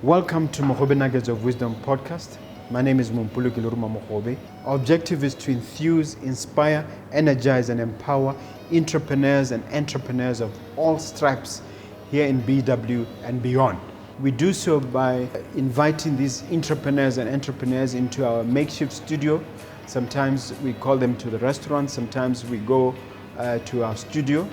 Welcome to Mogobe Nuggets of Wisdom podcast. My name is Mompoloki Lerumo Mogobe. Our objective is to enthuse, inspire, energize, and empower entrepreneurs and entrepreneurs of all stripes here in BW and beyond. We do so by inviting these entrepreneurs into our makeshift studio. Sometimes we call them to the restaurant, sometimes we go to our studio,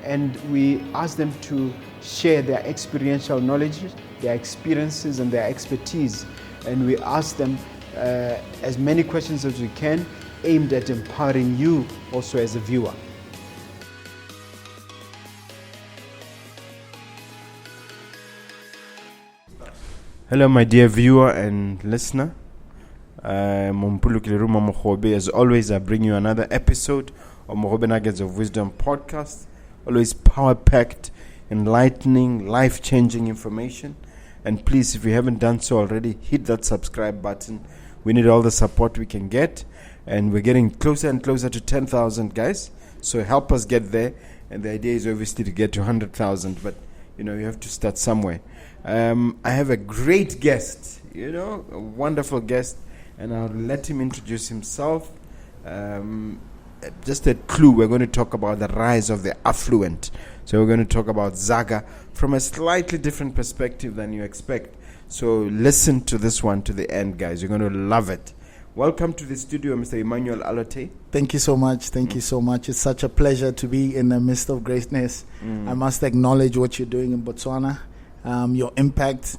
and we ask them to share their experiential knowledge, their experiences and their expertise. And we ask them as many questions as we can, aimed at empowering you also as a viewer. Hello, my dear viewer and listener. Mompoloki Lerumo Mogobe. As always, I bring you another episode of Mogobe Nuggets of Wisdom podcast. Always power-packed, enlightening, life-changing information. And please, if you haven't done so already, hit that subscribe button. We need all the support we can get. And we're getting closer and closer to 10,000, guys. So help us get there. And the idea is obviously to get to 100,000. But, you have to start somewhere. I have a great guest, a wonderful guest. And I'll let him introduce himself. Just a clue, we're going to talk about the rise of the affluent. So we're going to talk about Zaga from a slightly different perspective than you expect. So listen to this one to the end, guys. You're going to love it. Welcome to the studio, Mr. Emmanuel Allotei. Thank you so much. Thank you so much. It's such a pleasure to be in the midst of greatness. I must acknowledge what you're doing in Botswana, your impact.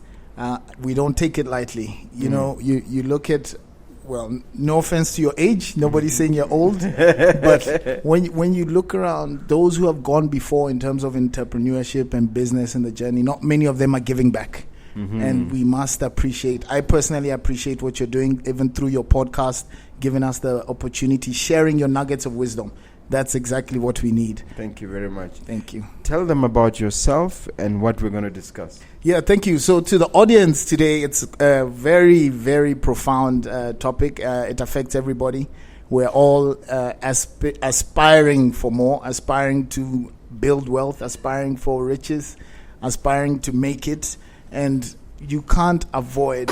We don't take it lightly. You look at, well, no offense to your age, nobody's saying you're old, but when you look around, those who have gone before in terms of entrepreneurship and business and the journey, not many of them are giving back. And we must appreciate, I personally appreciate what you're doing, even through your podcast, giving us the opportunity, sharing your nuggets of wisdom. That's exactly what we need. Thank you very much. Thank you. Tell them about yourself and what we're going to discuss. Yeah, thank you. So to the audience today, it's a very, very profound topic. It affects everybody. We're all aspiring for more, aspiring to build wealth, aspiring for riches, aspiring to make it. And you can't avoid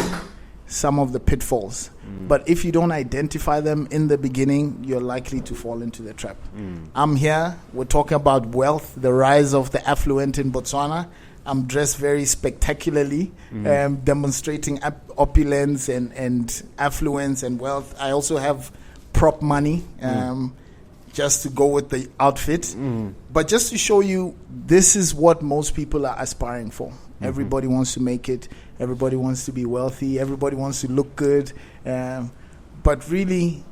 some of the pitfalls. But if you don't identify them in the beginning, you're likely to fall into the trap. I'm here. We're talking about wealth, the rise of the affluent in Botswana. I'm dressed very spectacularly, demonstrating opulence and affluence and wealth. I also have prop money just to go with the outfit. But just to show you, this is what most people are aspiring for. Everybody wants to make it. Everybody wants to be wealthy. Everybody wants to look good. But really,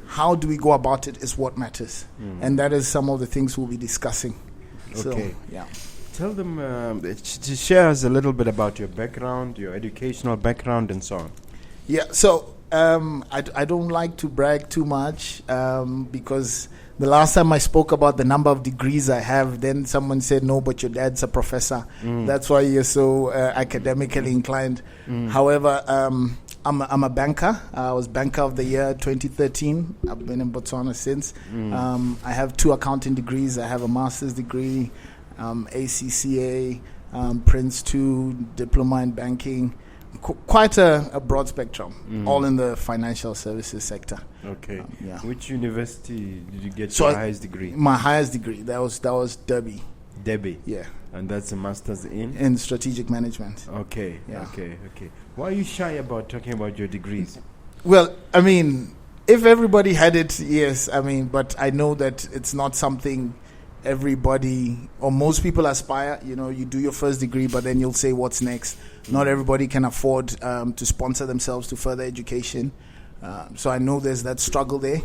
how do we go about it is what matters. And that is some of the things we'll be discussing. Okay. So, yeah. Tell them, to share us a little bit about your background, your educational background, and so on. Yeah, so I don't like to brag too much because the last time I spoke about the number of degrees I have, then someone said, no, but your dad's a professor. That's why you're so academically inclined. However, I'm a banker. I was Banker of the Year 2013. I've been in Botswana since. I have 2 accounting degrees. I have a master's degree, ACCA, Prince 2, diploma in banking. Quite a broad spectrum, all in the financial services sector. Okay. Yeah. Which university did you get your highest degree? My highest degree, that was Derby. Derby. Yeah. And that's a master's in? In strategic management. Okay. Yeah. Okay. Why are you shy about talking about your degrees? Well, I mean, if everybody had it, yes. I mean, but I know that it's not something everybody or most people aspire. You do your first degree, but then you'll say what's next. Not everybody can afford to sponsor themselves to further education. So I know there's that struggle there.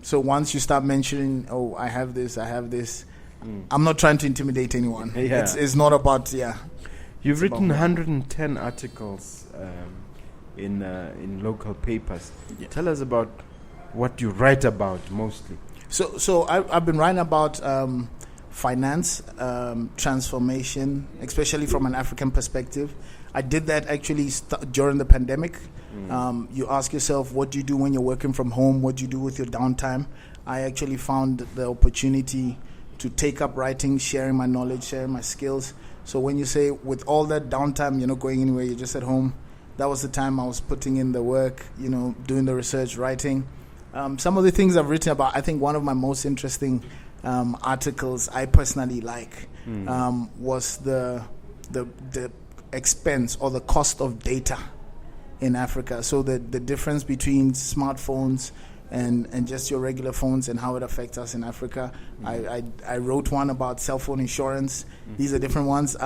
So once you start mentioning, oh, I have this, I'm not trying to intimidate anyone. Yeah. It's not about, You've written 110 articles in local papers. Yeah. Tell us about what you write about mostly. So I've been writing about finance, transformation, especially from an African perspective. I did that actually during the pandemic. You ask yourself, what do you do when you're working from home? What do you do with your downtime? I actually found the opportunity to take up writing, sharing my knowledge, sharing my skills. So when you say with all that downtime, you're not going anywhere, you're just at home, that was the time I was putting in the work, doing the research, writing. Some of the things I've written about, I think one of my most interesting articles I personally like was the expense or the cost of data in Africa. So the difference between smartphones and just your regular phones and how it affects us in Africa. I wrote one about cell phone insurance. These are different ones.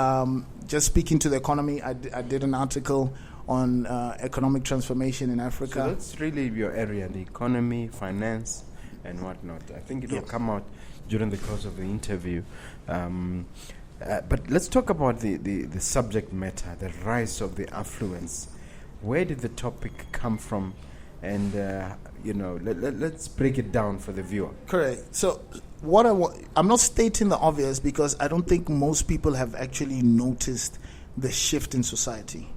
Just speaking to the economy, I did an article on economic transformation in Africa. So that's really your area, the economy, finance, and whatnot. I think it will come out during the course of the interview. But let's talk about the subject matter, the rise of the affluence. Where did the topic come from? And, let's break it down for the viewer. Correct. So what I'm not stating the obvious because I don't think most people have actually noticed the shift in society.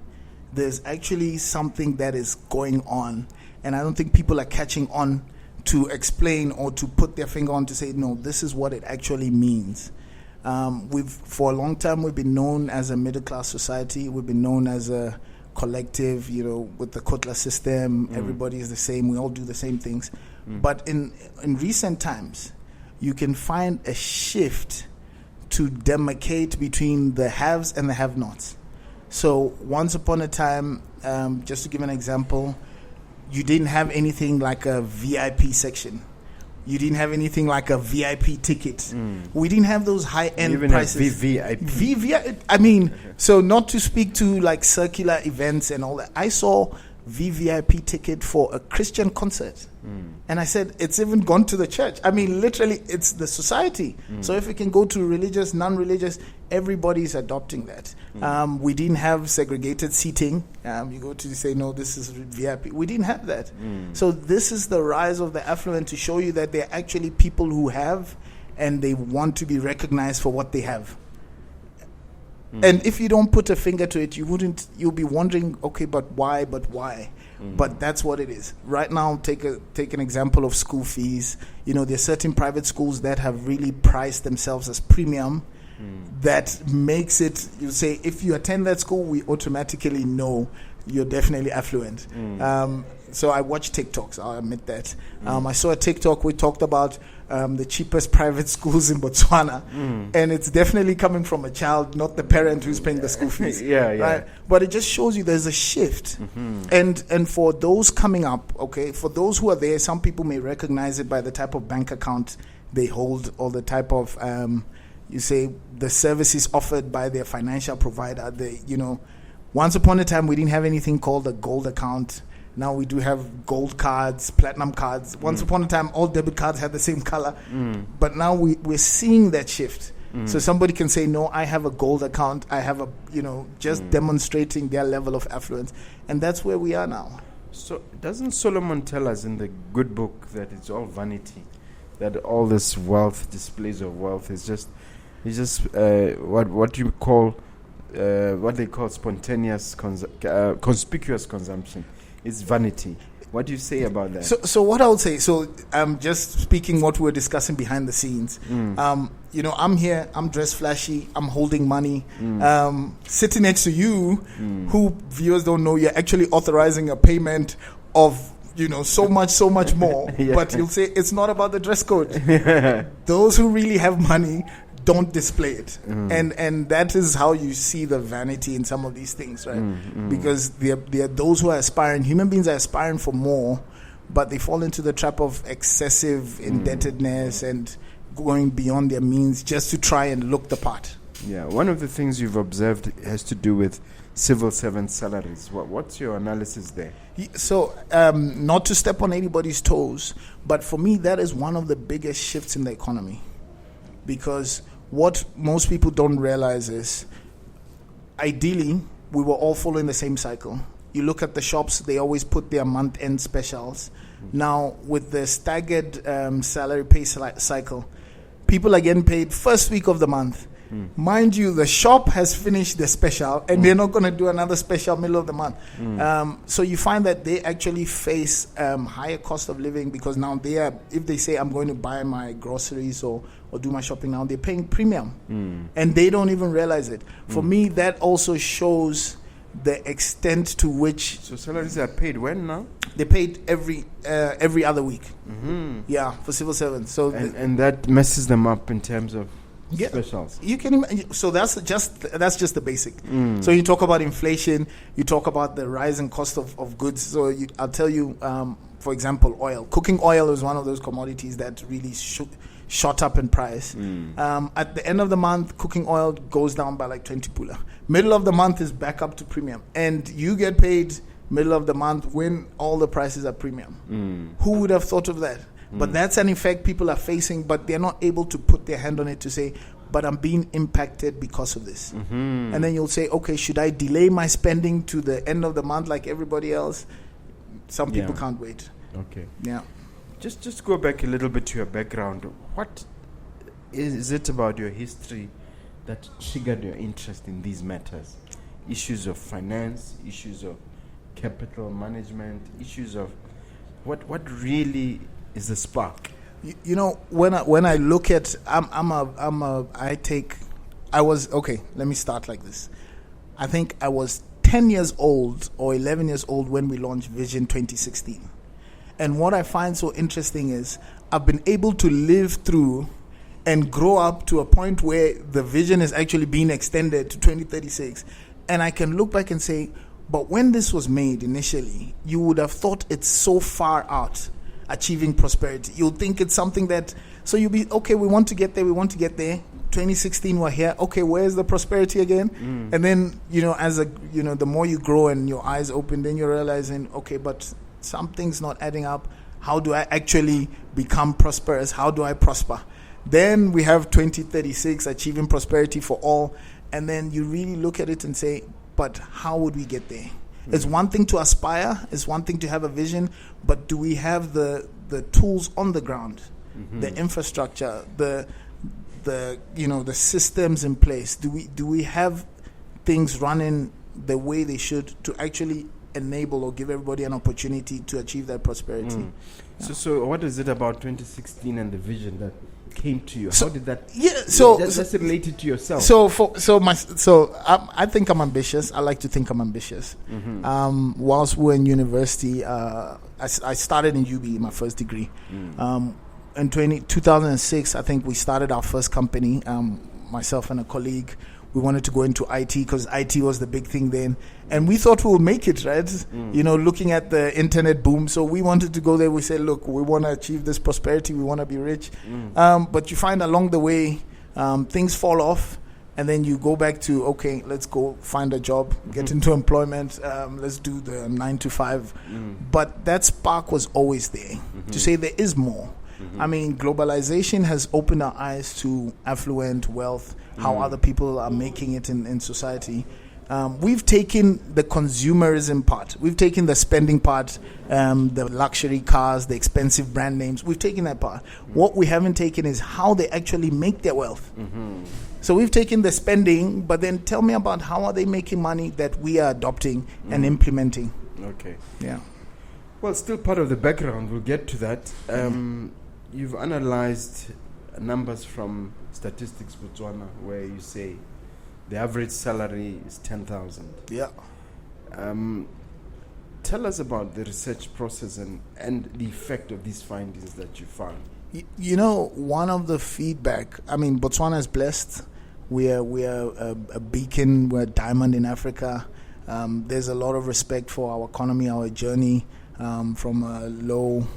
There's actually something that is going on, and I don't think people are catching on to explain or to put their finger on to say, no, this is what it actually means. For a long time, we've been known as a middle-class society. We've been known as a collective, with the Kotla system. Everybody is the same. We all do the same things. But in recent times, you can find a shift to demarcate between the haves and the have-nots. So once upon a time, just to give an example, you didn't have anything like a VIP section. You didn't have anything like a VIP ticket. We didn't have those high-end prices. VVIP. So not to speak to like circular events and all that. I saw VVIP ticket for a Christian concert. And I said, it's even gone to the church. Literally, it's the society. So if it can go to religious, non-religious, everybody's adopting that. We didn't have segregated seating. You go to say, no, this is VIP. We didn't have that. So this is the rise of the affluent to show you that they're actually people who have and they want to be recognized for what they have. And if you don't put a finger to it, you'll be wondering, okay, but why? But that's what it is. Right now, take an example of school fees. There are certain private schools that have really priced themselves as premium. That makes it, you say, if you attend that school, we automatically know you're definitely affluent. So I watch TikToks, I'll admit that. I saw a TikTok, we talked about the cheapest private schools in Botswana, and it's definitely coming from a child, not the parent who's paying the school fees. Right? But it just shows you there's a shift. And for those coming up, for those who are there, some people may recognize it by the type of bank account they hold or the type of, you say, the services offered by their financial provider. Once upon a time, we didn't have anything called a gold account. Now we do have gold cards, platinum cards. Once upon a time, all debit cards had the same color. But now we're seeing that shift. So somebody can say, no, I have a gold account. I have just demonstrating their level of affluence. And that's where we are now. So doesn't Solomon tell us in the good book that it's all vanity? That all this wealth, displays of wealth is just what you call, what they call spontaneous, conspicuous consumption. It's vanity. What do you say about that? So what I would say, I'm just speaking what we're discussing behind the scenes. I'm here, I'm dressed flashy, I'm holding money. Sitting next to you, who viewers don't know, you're actually authorizing a payment of so much more. But you'll say it's not about the dress code. Those who really have money don't display it. And that is how you see the vanity in some of these things, right? Because there are those who are aspiring. Human beings are aspiring for more, but they fall into the trap of excessive indebtedness and going beyond their means just to try and look the part. Yeah, one of the things you've observed has to do with civil servant salaries. What's your analysis there? So, not to step on anybody's toes, but for me, that is one of the biggest shifts in the economy. Because what most people don't realize is, ideally, we were all following the same cycle. You look at the shops, they always put their month-end specials. Now, with the staggered salary pay cycle, people are getting paid first week of the month. Mind you, the shop has finished the special and they're not going to do another special middle of the month. So you find that they actually face higher cost of living because now if they say I'm going to buy my groceries or do my shopping now, they're paying premium and they don't even realize it. For me, that also shows the extent to which... So salaries are paid when now? They paid every other week. Yeah, for civil servants. So and that messes them up in terms of specials. You can imagine. So that's just the basic. So you talk about inflation, you talk about the rise in cost of goods. So I'll tell you, for example, oil. Cooking oil is one of those commodities that really shot up in price. At the end of the month, cooking oil goes down by like 20 pula. Middle of the month is back up to premium, and you get paid middle of the month when all the prices are premium. Who would have thought of that? But that's an effect people are facing, but they're not able to put their hand on it to say, but I'm being impacted because of this. And then you'll say, okay, should I delay my spending to the end of the month like everybody else? Some people can't wait. Okay. Yeah. Just go back a little bit to your background. What is it about your history that triggered your interest in these matters? Issues of finance, issues of capital management, issues of what really is the spark? You know, when I look at, let me start like this. I think I was 10 years old or 11 years old when we launched Vision 2016. And what I find so interesting is I've been able to live through and grow up to a point where the vision is actually being extended to 2036. And I can look back and say, but when this was made initially, you would have thought it's so far out, achieving prosperity. You'll think it's something that, so you'll be, okay, we want to get there. 2016 we're here. Okay, where's the prosperity again? And then, the more you grow and your eyes open, then you're realizing, okay, but something's not adding up. How do I actually become prosperous? How do I prosper? Then we have 2036, achieving prosperity for all. And then you really look at it and say, but how would we get there? It's one thing to aspire, it's one thing to have a vision, but do we have the tools on the ground, the infrastructure, the systems in place? Do we have things running the way they should to actually enable or give everybody an opportunity to achieve that prosperity? So what is it about 2016 and the vision that came to you? How did that? That's related to yourself. I think I'm ambitious. I like to think I'm ambitious. Whilst we were in university, I started in UB, my first degree. In 2006, I think we started our first company. Myself and a colleague. We wanted to go into IT because IT was the big thing then. And we thought we would make it, right? Looking at the internet boom. So we wanted to go there. We said, look, we want to achieve this prosperity. We want to be rich. But you find along the way, things fall off. And then you go back to, okay, let's go find a job, get into employment. Let's do the 9 to 5. But that spark was always there to say there is more. I mean, globalization has opened our eyes to affluent wealth, how other people are making it in society. We've taken the consumerism part. We've taken the spending part, the luxury cars, the expensive brand names. We've taken that part. What we haven't taken is how they actually make their wealth. So we've taken the spending, but then tell me about how are they making money that we are adopting and implementing. Okay. Yeah. Well, still part of the background. We'll get to that. You've analyzed numbers from Statistics Botswana, where you say the average salary is 10,000. Yeah. Tell us about the research process and the effect of these findings that you found. One of the feedback, Botswana is blessed. We are a beacon, we're a diamond in Africa. There's a lot of respect for our economy, our journey from a low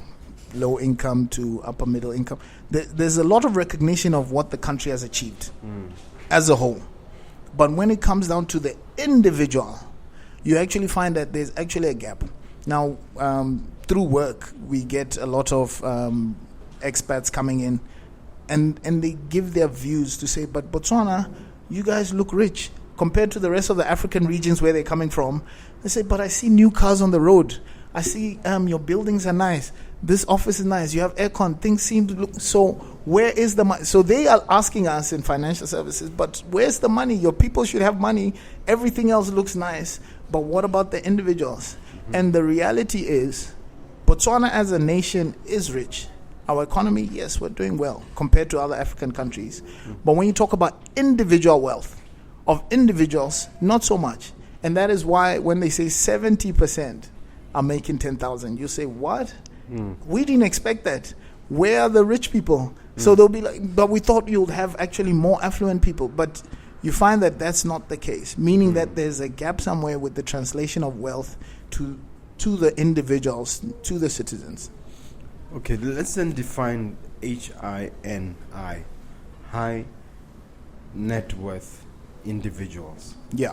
income to upper middle income. There's a lot of recognition of what the country has achieved as a whole. But when it comes down to the individual, you actually find that there's actually a gap. Now, through work, we get a lot of expats coming in and they give their views to say, but Botswana, you guys look rich compared to the rest of the African regions where they're coming from. They say, but I see new cars on the road. I see your buildings are nice. This office is nice. You have aircon. Things seem to look so. Where is the money? So they are asking us in financial services, but where's the money? Your people should have money. Everything else looks nice. But what about the individuals? And the reality is, Botswana as a nation is rich. Our economy, yes, we're doing well compared to other African countries. But when you talk about individual wealth of individuals, not so much. And that is why when they say 70% are making 10,000, you say, what? We didn't expect that. Where are the rich people? So they'll be like, but we thought you'll have actually more affluent people. But you find that that's not the case, meaning that there's a gap somewhere with the translation of wealth to the individuals, to the citizens. Okay, let's then define HINI, high net worth individuals. Yeah.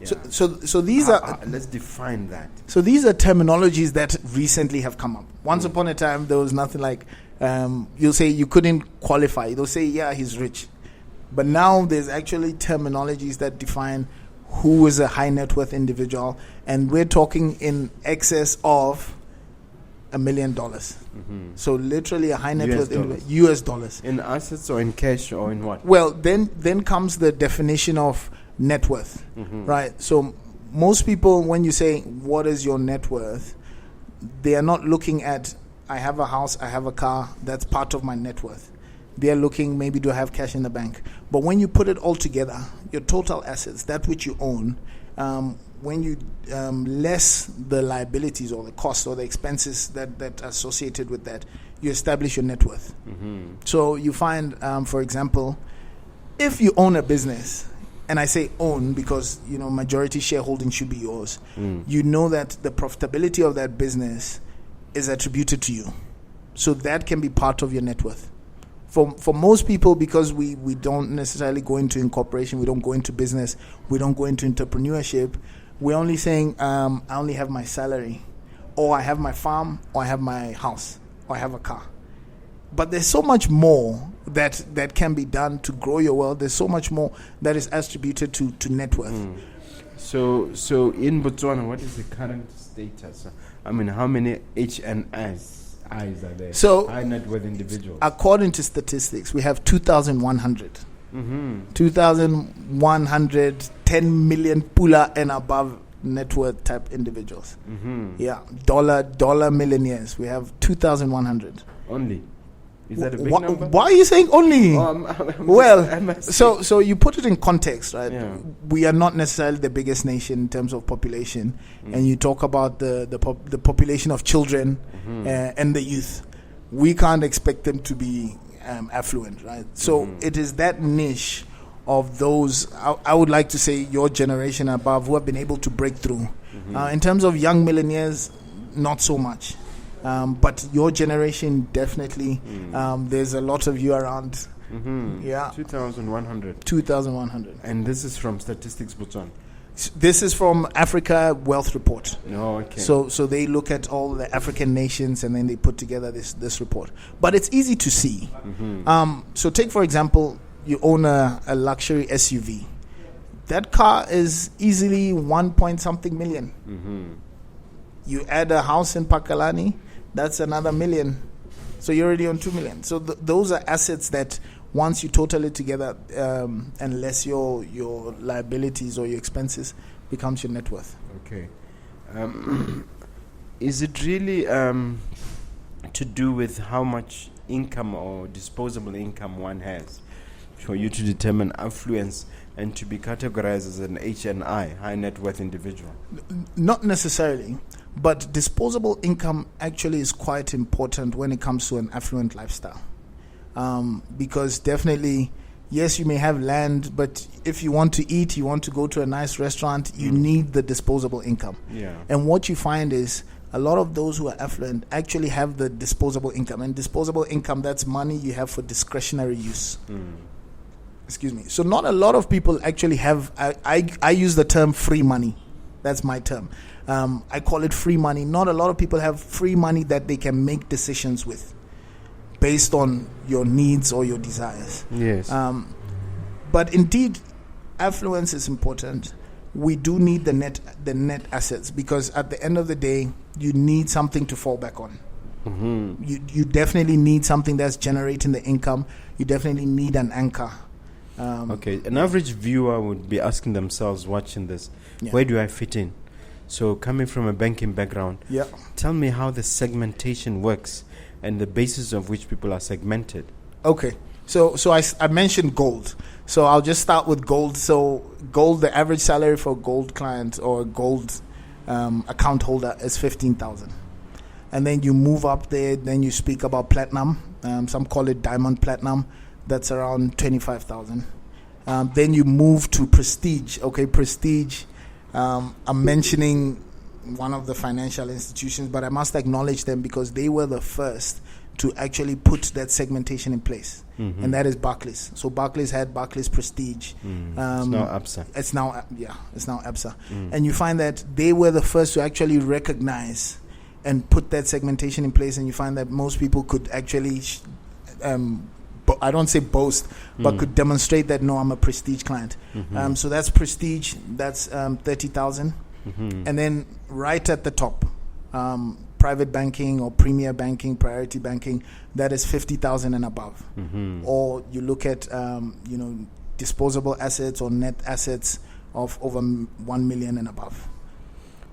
So these are let's define that. So these are terminologies that recently have come up. Once upon a time, there was nothing like you'll say you couldn't qualify. They'll say, yeah, he's rich. But now there's actually terminologies that define who is a high net worth individual, and we're talking in excess of $1 million. So literally a high net worth individual, US dollars. In assets or in cash or in what? Well, then comes the definition of net worth, right? So most people, when you say what is your net worth, they are not looking at I have a house, I have a car, that's part of my net worth. They are looking, maybe do I have cash in the bank? But when you put it all together, your total assets, that which you own, when you less the liabilities or the costs or the expenses that are associated with that, you establish your net worth. So you find, for example, if you own a business, and I say own because majority shareholding should be yours, you know that the profitability of that business is attributed to you. So that can be part of your net worth. For most people, because we don't necessarily go into incorporation, we don't go into business, we don't go into entrepreneurship, we're only saying, I only have my salary, or I have my farm, or I have my house, or I have a car. But there's so much more that can be done to grow your wealth. There's so much more that is attributed to net worth. So in Botswana, what is the current status? I mean, how many HNIs are there? So high net worth individuals. According to statistics, we have 2,100. 2,100, 10 million pula and above net worth type individuals. Yeah, dollar millionaires. We have 2,100. Only. Is that a big number? Why are you saying only? Well, so you put it in context, right? Yeah. We are not necessarily the biggest nation in terms of population, and you talk about the population of children and the youth. We can't expect them to be affluent, right? So it is that niche of those, I would like to say your generation above, who have been able to break through. In terms of young millionaires, not so much. But your generation, definitely, there's a lot of you around. Yeah. 2,100. 2,100. And this is from Statistics Botswana? This is from Africa Wealth Report. Oh, okay. So they look at all the African nations and then they put together this report. But it's easy to see. So take, for example, you own a luxury SUV. That car is easily 1 point something million. You add a house in Pakalani, that's another million. So you're already on 2 million. So those are assets that once you total it together, and less your liabilities or your expenses, becomes your net worth. Okay. Is it really to do with how much income or disposable income one has for you to determine affluence and to be categorized as an HNI, high net worth individual? Not necessarily, but disposable income actually is quite important when it comes to an affluent lifestyle. Because definitely, yes, you may have land, but if you want to eat, you want to go to a nice restaurant, you need the disposable income. Yeah. And what you find is a lot of those who are affluent actually have the disposable income. And disposable income, that's money you have for discretionary use. Excuse me. So not a lot of people actually have, I use the term free money. That's my term. I call it free money. Not a lot of people have free money that they can make decisions with based on your needs or your desires. Yes. But indeed, affluence is important. we do need the net assets, because at the end of the day, you need something to fall back on. You definitely need something that's generating the income. You definitely need an anchor. Okay, an average viewer would be asking themselves, watching this, where do I fit in? So coming from a banking background, tell me how the segmentation works and the basis of which people are segmented. Okay, so I mentioned gold. So I'll just start with gold. So gold, the average salary for a gold client or a gold account holder is 15,000. And then you move up there, then you speak about platinum. Some call it diamond platinum. That's around 25,000. Then you move to prestige. Okay, prestige. I'm mentioning one of the financial institutions, but I must acknowledge them because they were the first to actually put that segmentation in place. And that is Barclays. So Barclays had Barclays Prestige. It's now ABSA. It's now ABSA. And you find that they were the first to actually recognize and put that segmentation in place, and you find that most people could actually, I don't say boast, but could demonstrate that, no, I'm a prestige client. So that's prestige, that's 30,000. And then right at the top, private banking or premier banking, priority banking, that is 50,000 and above. Or you look at, disposable assets or net assets of over 1 million and above.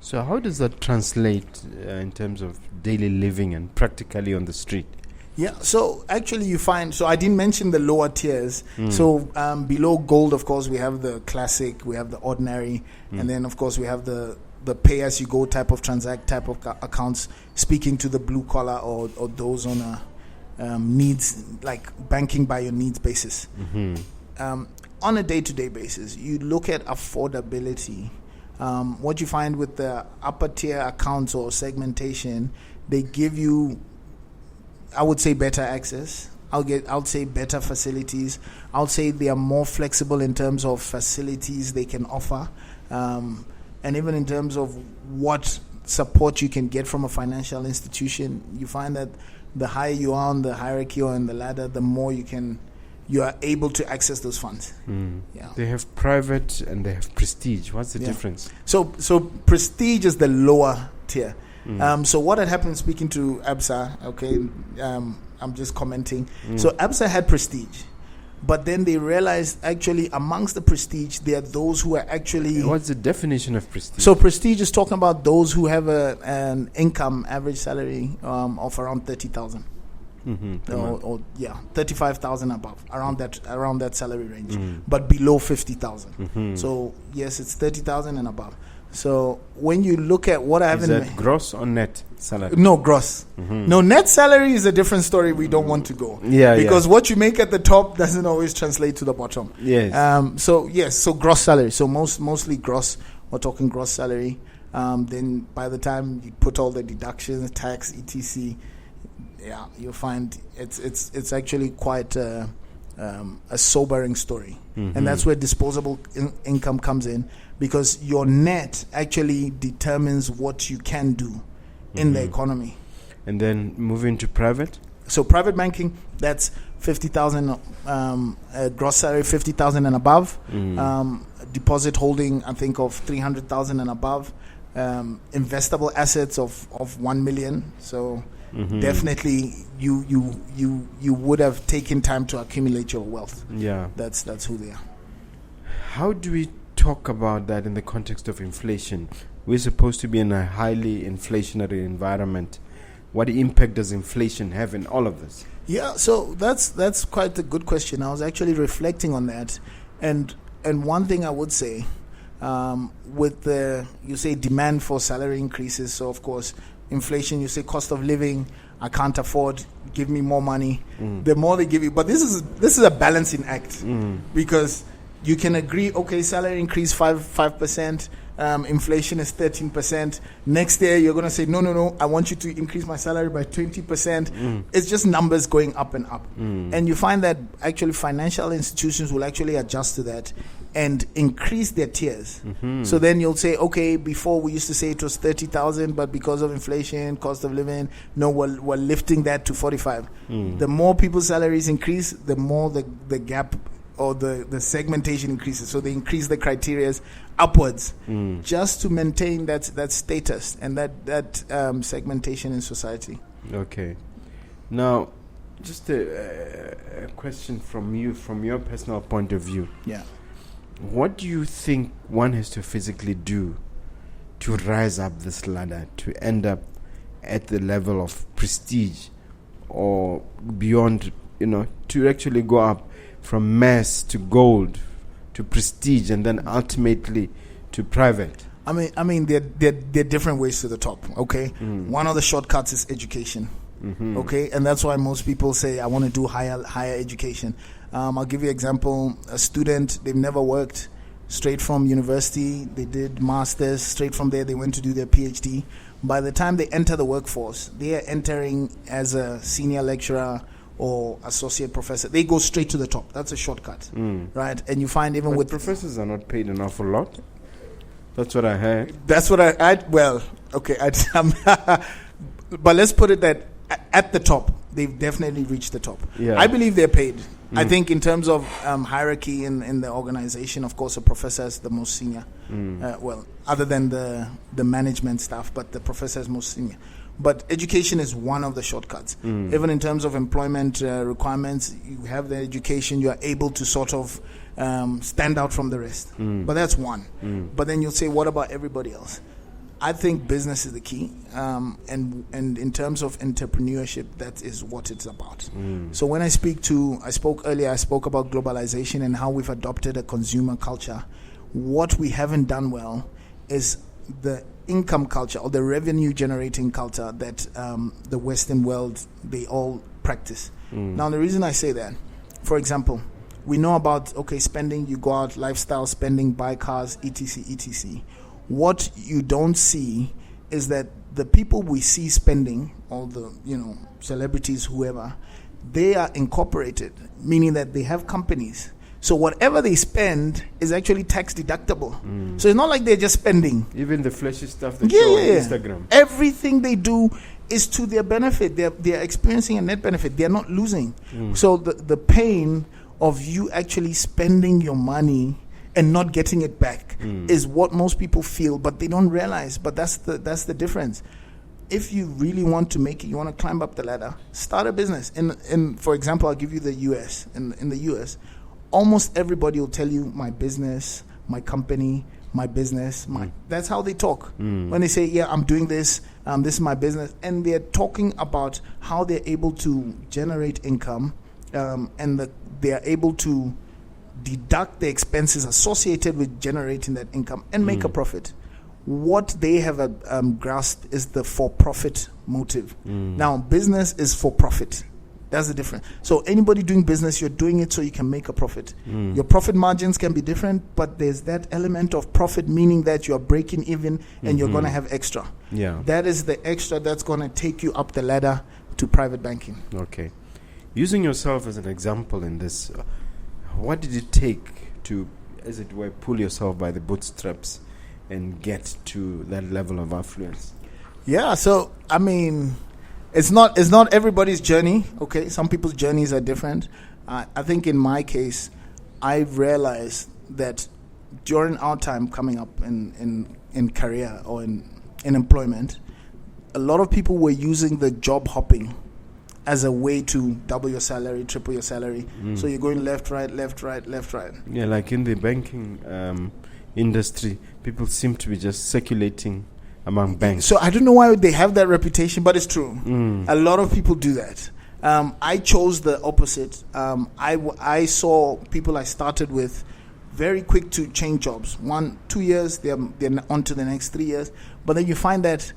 So how does that translate in terms of daily living and practically on the street? Yeah, so actually you find, so I didn't mention the lower tiers. So below gold, of course, we have the classic, we have the ordinary, and then of course we have the pay-as-you-go type of accounts, speaking to the blue collar or those on a needs, like banking by your needs basis. On a day-to-day basis, you look at affordability. What you find with the upper tier accounts or segmentation, they give you, I would say, better access. I'll say better facilities. I'll say they are more flexible in terms of facilities they can offer, and even in terms of what support you can get from a financial institution. You find that the higher you are on the hierarchy or in the ladder, the more you are able to access those funds. They have private and they have prestige. What's the difference? So prestige is the lower tier. So what had happened, speaking to ABSA, okay, I'm just commenting. So ABSA had prestige, but then they realized actually amongst the prestige, there are those who are actually... What's the definition of prestige? So prestige is talking about those who have an income, average salary of around 30,000. 35,000 above, around that salary range, but below 50,000. So yes, it's 30,000 and above. So when you look at what I have, is that gross or net salary? No, gross. No, net salary is a different story. We don't want to go. Because what you make at the top doesn't always translate to the bottom. So gross salary. So mostly gross. We're talking gross salary. Then by the time you put all the deductions, tax, etc., you'll find it's actually quite a sobering story. And that's where disposable income comes in, because your net actually determines what you can do in the economy. And then moving to private? So private banking, that's 50,000 gross salary, 50,000 and above. Deposit holding, I think, of 300,000 and above. Investable assets of 1 million. So definitely you would have taken time to accumulate your wealth. That's who they are. How do we talk about that in the context of inflation? We're supposed to be in a highly inflationary environment. What impact does inflation have in all of this? So that's quite a good question. I was actually reflecting on that, and one thing I would say, with the, you say, demand for salary increases, so of course inflation, you say cost of living, I can't afford, give me more money. The more they give you, but this is a balancing act, because you can agree, okay, salary increase 5%, inflation is 13%. Next year you're going to say, no, I want you to increase my salary by 20%. It's just numbers going up and up. And you find that actually financial institutions will actually adjust to that and increase their tiers. So then you'll say, okay, before we used to say it was 30,000, but because of inflation, cost of living, no, we're lifting that to 45. The more people's salaries increase, the more the gap or the segmentation increases. So they increase the criteria upwards just to maintain that status and that segmentation in society. Okay. Now, just a question from you, from your personal point of view. Yeah. What do you think one has to physically do to rise up this ladder, to end up at the level of prestige or beyond, to actually go up from mass to gold to prestige and then ultimately to private? I mean, there are different ways to the top, okay? One of the shortcuts is education, okay? And that's why most people say, I want to do higher education. I'll give you an example. A student, they've never worked, straight from university, they did masters, straight from there they went to do their PhD. By the time they enter the workforce, they are entering as a senior lecturer or associate professor. They go straight to the top. That's a shortcut, right? And you find even with professors are not paid an awful lot. That's what I heard. That's what well, okay. But let's put it that at the top, they've definitely reached the top. Yeah. I believe they're paid. I think in terms of hierarchy in the organization, of course, a professor is the most senior. Well, other than the management staff, but the professor is most senior. But education is one of the shortcuts. Even in terms of employment requirements, you have the education, you are able to sort of stand out from the rest. But that's one. But then you'll say, what about everybody else? I think business is the key, and in terms of entrepreneurship, that is what it's about. So when I spoke earlier about globalization and how we've adopted a consumer culture. What we haven't done well is the income culture or the revenue generating culture that the Western world, they all practice. Now, the reason I say that, for example, we know about, spending, you go out, lifestyle spending, buy cars, etc. What you don't see is that the people we see spending, all the, celebrities, whoever, they are incorporated, meaning that they have companies. So whatever they spend is actually tax deductible. So it's not like they're just spending. Even the flashy stuff they show on Instagram. Everything they do is to their benefit. They're experiencing a net benefit. They're not losing. So the pain of you actually spending your money and not getting it back is what most people feel, but they don't realize. But that's the difference. If you really want to make it, you want to climb up the ladder, start a business. In for example, I'll give you the US. In the US, almost everybody will tell you my business, my company, my business. That's how they talk. When they say, yeah, I'm doing this, this is my business. And they're talking about how they're able to generate income and they are able to deduct the expenses associated with generating that income and make a profit. What they have grasped is the for-profit motive. Now, business is for profit. That's the difference. So anybody doing business, you're doing it so you can make a profit. Your profit margins can be different, but there's that element of profit, meaning that you're breaking even and you're going to have extra. Yeah. That is the extra that's going to take you up the ladder to private banking. Okay. Using yourself as an example in this, what did it take to, as it were, pull yourself by the bootstraps and get to that level of affluence? Yeah, so, I mean, it's not everybody's journey, okay? Some people's journeys are different. I think in my case, I've realized that during our time coming up in career or in employment, a lot of people were using the job hopping as a way to double your salary, triple your salary. So you're going left, right, left, right, left, right. Yeah, like in the banking industry, people seem to be just circulating among banks. So I don't know why they have that reputation, but it's true. A lot of people do that. I chose the opposite. I saw people I started with very quick to change jobs. 1-2 years, they're on to the next 3 years. But then you find that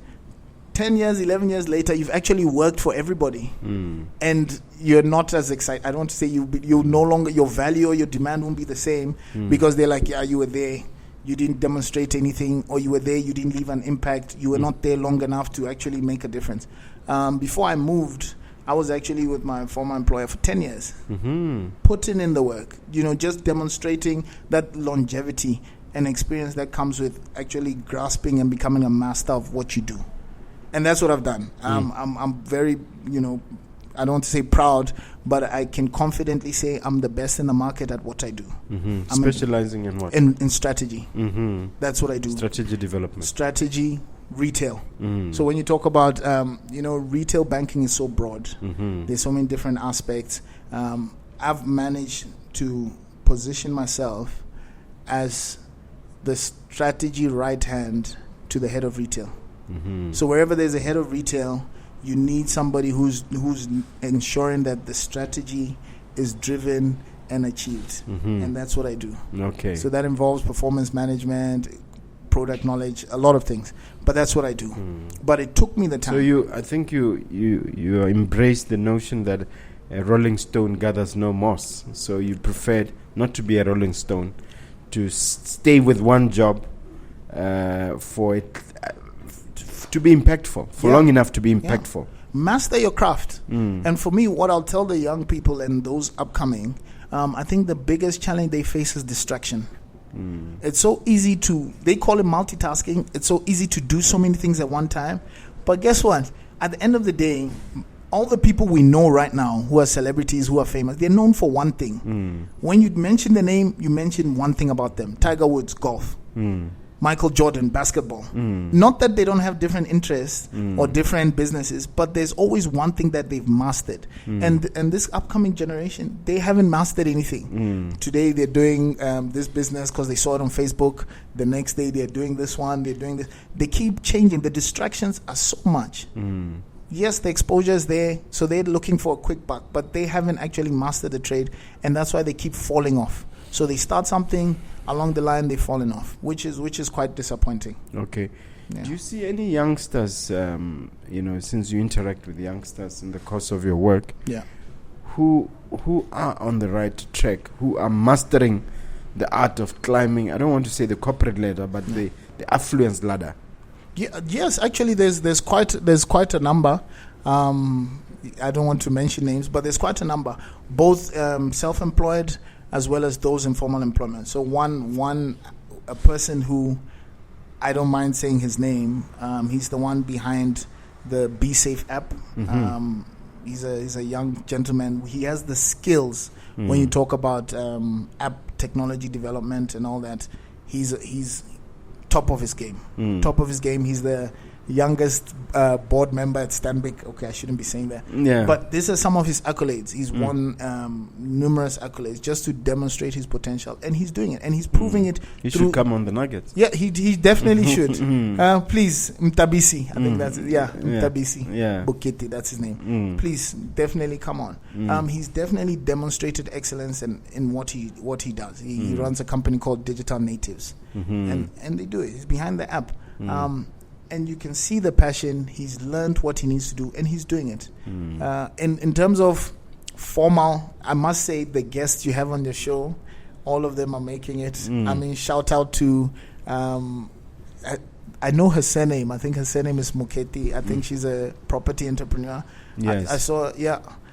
10 years, 11 years later, you've actually worked for everybody. And you're not as excited. I don't want to say you no longer, your value or your demand won't be the same because they're like, yeah, you were there, you didn't demonstrate anything, or you were there, you didn't leave an impact, you were not there long enough to actually make a difference. Before I moved, I was actually with my former employer for 10 years, putting in the work, just demonstrating that longevity and experience that comes with actually grasping and becoming a master of what you do. And that's what I've done. I'm very, I don't want to say proud, but I can confidently say I'm the best in the market at what I do. Mm-hmm. Specializing in what? In strategy. Mm-hmm. That's what I do. Strategy development. Strategy, retail. So when you talk about, retail banking is so broad. There's so many different aspects. I've managed to position myself as the strategy right hand to the head of retail. So wherever there's a head of retail, you need somebody who's ensuring that the strategy is driven and achieved. And that's what I do. Okay. So that involves performance management, product knowledge, a lot of things. But that's what I do. But it took me the time. So I think you embrace the notion that a rolling stone gathers no moss. So you preferred not to be a rolling stone, to stay with one job for it to be impactful, for long enough to be impactful. Master your craft. And for me, what I'll tell the young people and those upcoming, I think the biggest challenge they face is distraction. It's so easy they call it multitasking. It's so easy to do so many things at one time. But guess what? At the end of the day, all the people we know right now who are celebrities, who are famous, they're known for one thing. When you mention the name, you mention one thing about them. Tiger Woods, golf. Michael Jordan, basketball. Not that they don't have different interests or different businesses, but there's always one thing that they've mastered. And this upcoming generation, they haven't mastered anything. Today they're doing this business because they saw it on Facebook. The next day they're doing this one, they're doing this. They keep changing. The distractions are so much. Yes, the exposure is there, so they're looking for a quick buck, but they haven't actually mastered the trade, and that's why they keep falling off. So they start something, along the line they've fallen off, which is quite disappointing. Okay. Yeah. Do you see any youngsters, since you interact with youngsters in the course of your work, who are on the right track, who are mastering the art of climbing, I don't want to say the corporate ladder, but the affluence ladder? Yes, actually there's quite a number. I don't want to mention names, but there's quite a number, both self-employed as well as those in formal employment. So a person who I don't mind saying his name, he's the one behind the Be Safe app. He's a young gentleman. He has the skills when you talk about app technology development and all that. He's top of his game. Top of his game. He's the youngest board member at Stanbic. Okay, I shouldn't be saying that. Yeah. But these are some of his accolades. He's won numerous accolades just to demonstrate his potential, and he's doing it, and he's proving it. He should come on the Nuggets. Yeah, he definitely should. Please, Mtabisi. I think that's it. Mtabisi. Yeah. Bukiti, that's his name. Please, definitely come on. He's definitely demonstrated excellence in what he does. He runs a company called Digital Natives, and they do it. He's behind the app. And you can see the passion. He's learned what he needs to do, and he's doing it. In terms of formal, I must say the guests you have on the show, all of them are making it. I mean, shout out to, I know her surname. I think her surname is Muketi. I think she's a property entrepreneur. Yes. I saw,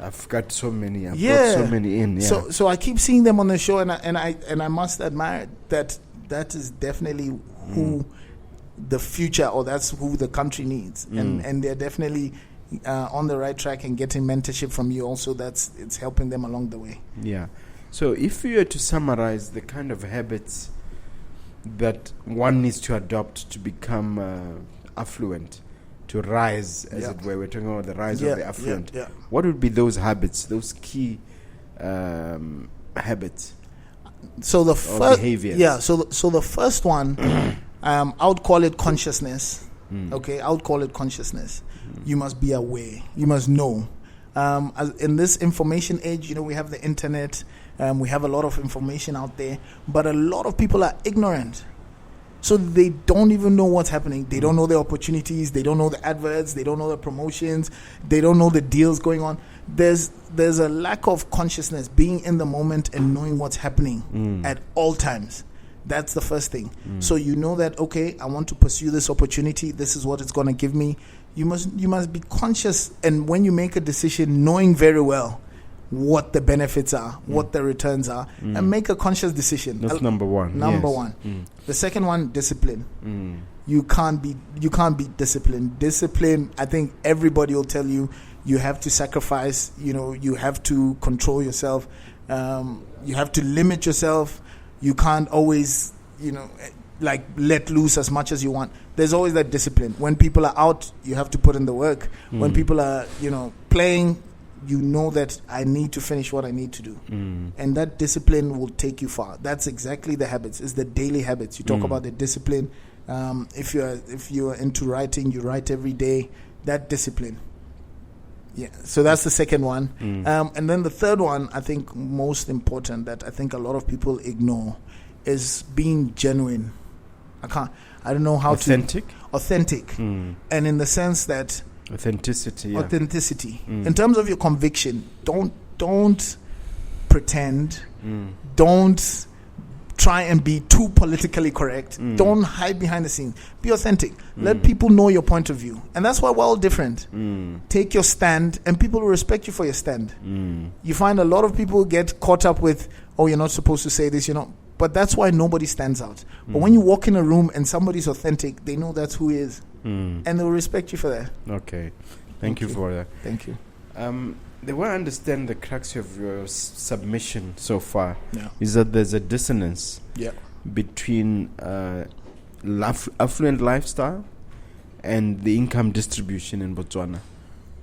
I've got so many. I've got so many in. Yeah. So I keep seeing them on the show, and I must admire that is definitely who the future, or that's who the country needs, and they're definitely on the right track and getting mentorship from you also. It's helping them along the way. Yeah. So if you were to summarize the kind of habits that one needs to adopt to become affluent, to rise, as it were, we're talking about the rise of the affluent. What would be those habits, those key habits? So the first behaviors. So the first one. I would call it consciousness. Okay, I would call it consciousness. You must be aware. You must know. In this information age, we have the internet. We have a lot of information out there, but a lot of people are ignorant. So they don't even know what's happening. They don't know the opportunities. They don't know the adverts. They don't know the promotions. They don't know the deals going on. There's a lack of consciousness, being in the moment and knowing what's happening at all times. That's the first thing. So you know that, okay, I want to pursue this opportunity. This is what it's going to give me. You must be conscious, and when you make a decision, knowing very well what the benefits are, what the returns are, and make a conscious decision. That's number one. Number yes. one. The second one, discipline. You can't be disciplined. Discipline, I think everybody will tell you, you have to sacrifice, you have to control yourself, you have to limit yourself. You can't always, like let loose as much as you want. There's always that discipline. When people are out, you have to put in the work. When people are, playing, that I need to finish what I need to do. And that discipline will take you far. That's exactly the habits. It's the daily habits. You talk about the discipline. If you're into writing, you write every day. That discipline. Yeah. So that's the second one. And then the third one, I think most important, that I think a lot of people ignore, is being genuine. I don't know how authentic? Authentic. And in the sense that authenticity. Yeah. Authenticity. In terms of your conviction, don't pretend. Don't try and be too politically correct. Don't hide behind the scenes. Be authentic. Let people know your point of view. And that's why we're all different. Take your stand, and people will respect you for your stand. You find a lot of people get caught up with, oh, you're not supposed to say this, But that's why nobody stands out. But when you walk in a room and somebody's authentic, they know that's who he is. And they'll respect you for that. Okay. Thank you for that. Thank you. The way I understand the crux of your submission so far is that there's a dissonance between affluent lifestyle and the income distribution in Botswana.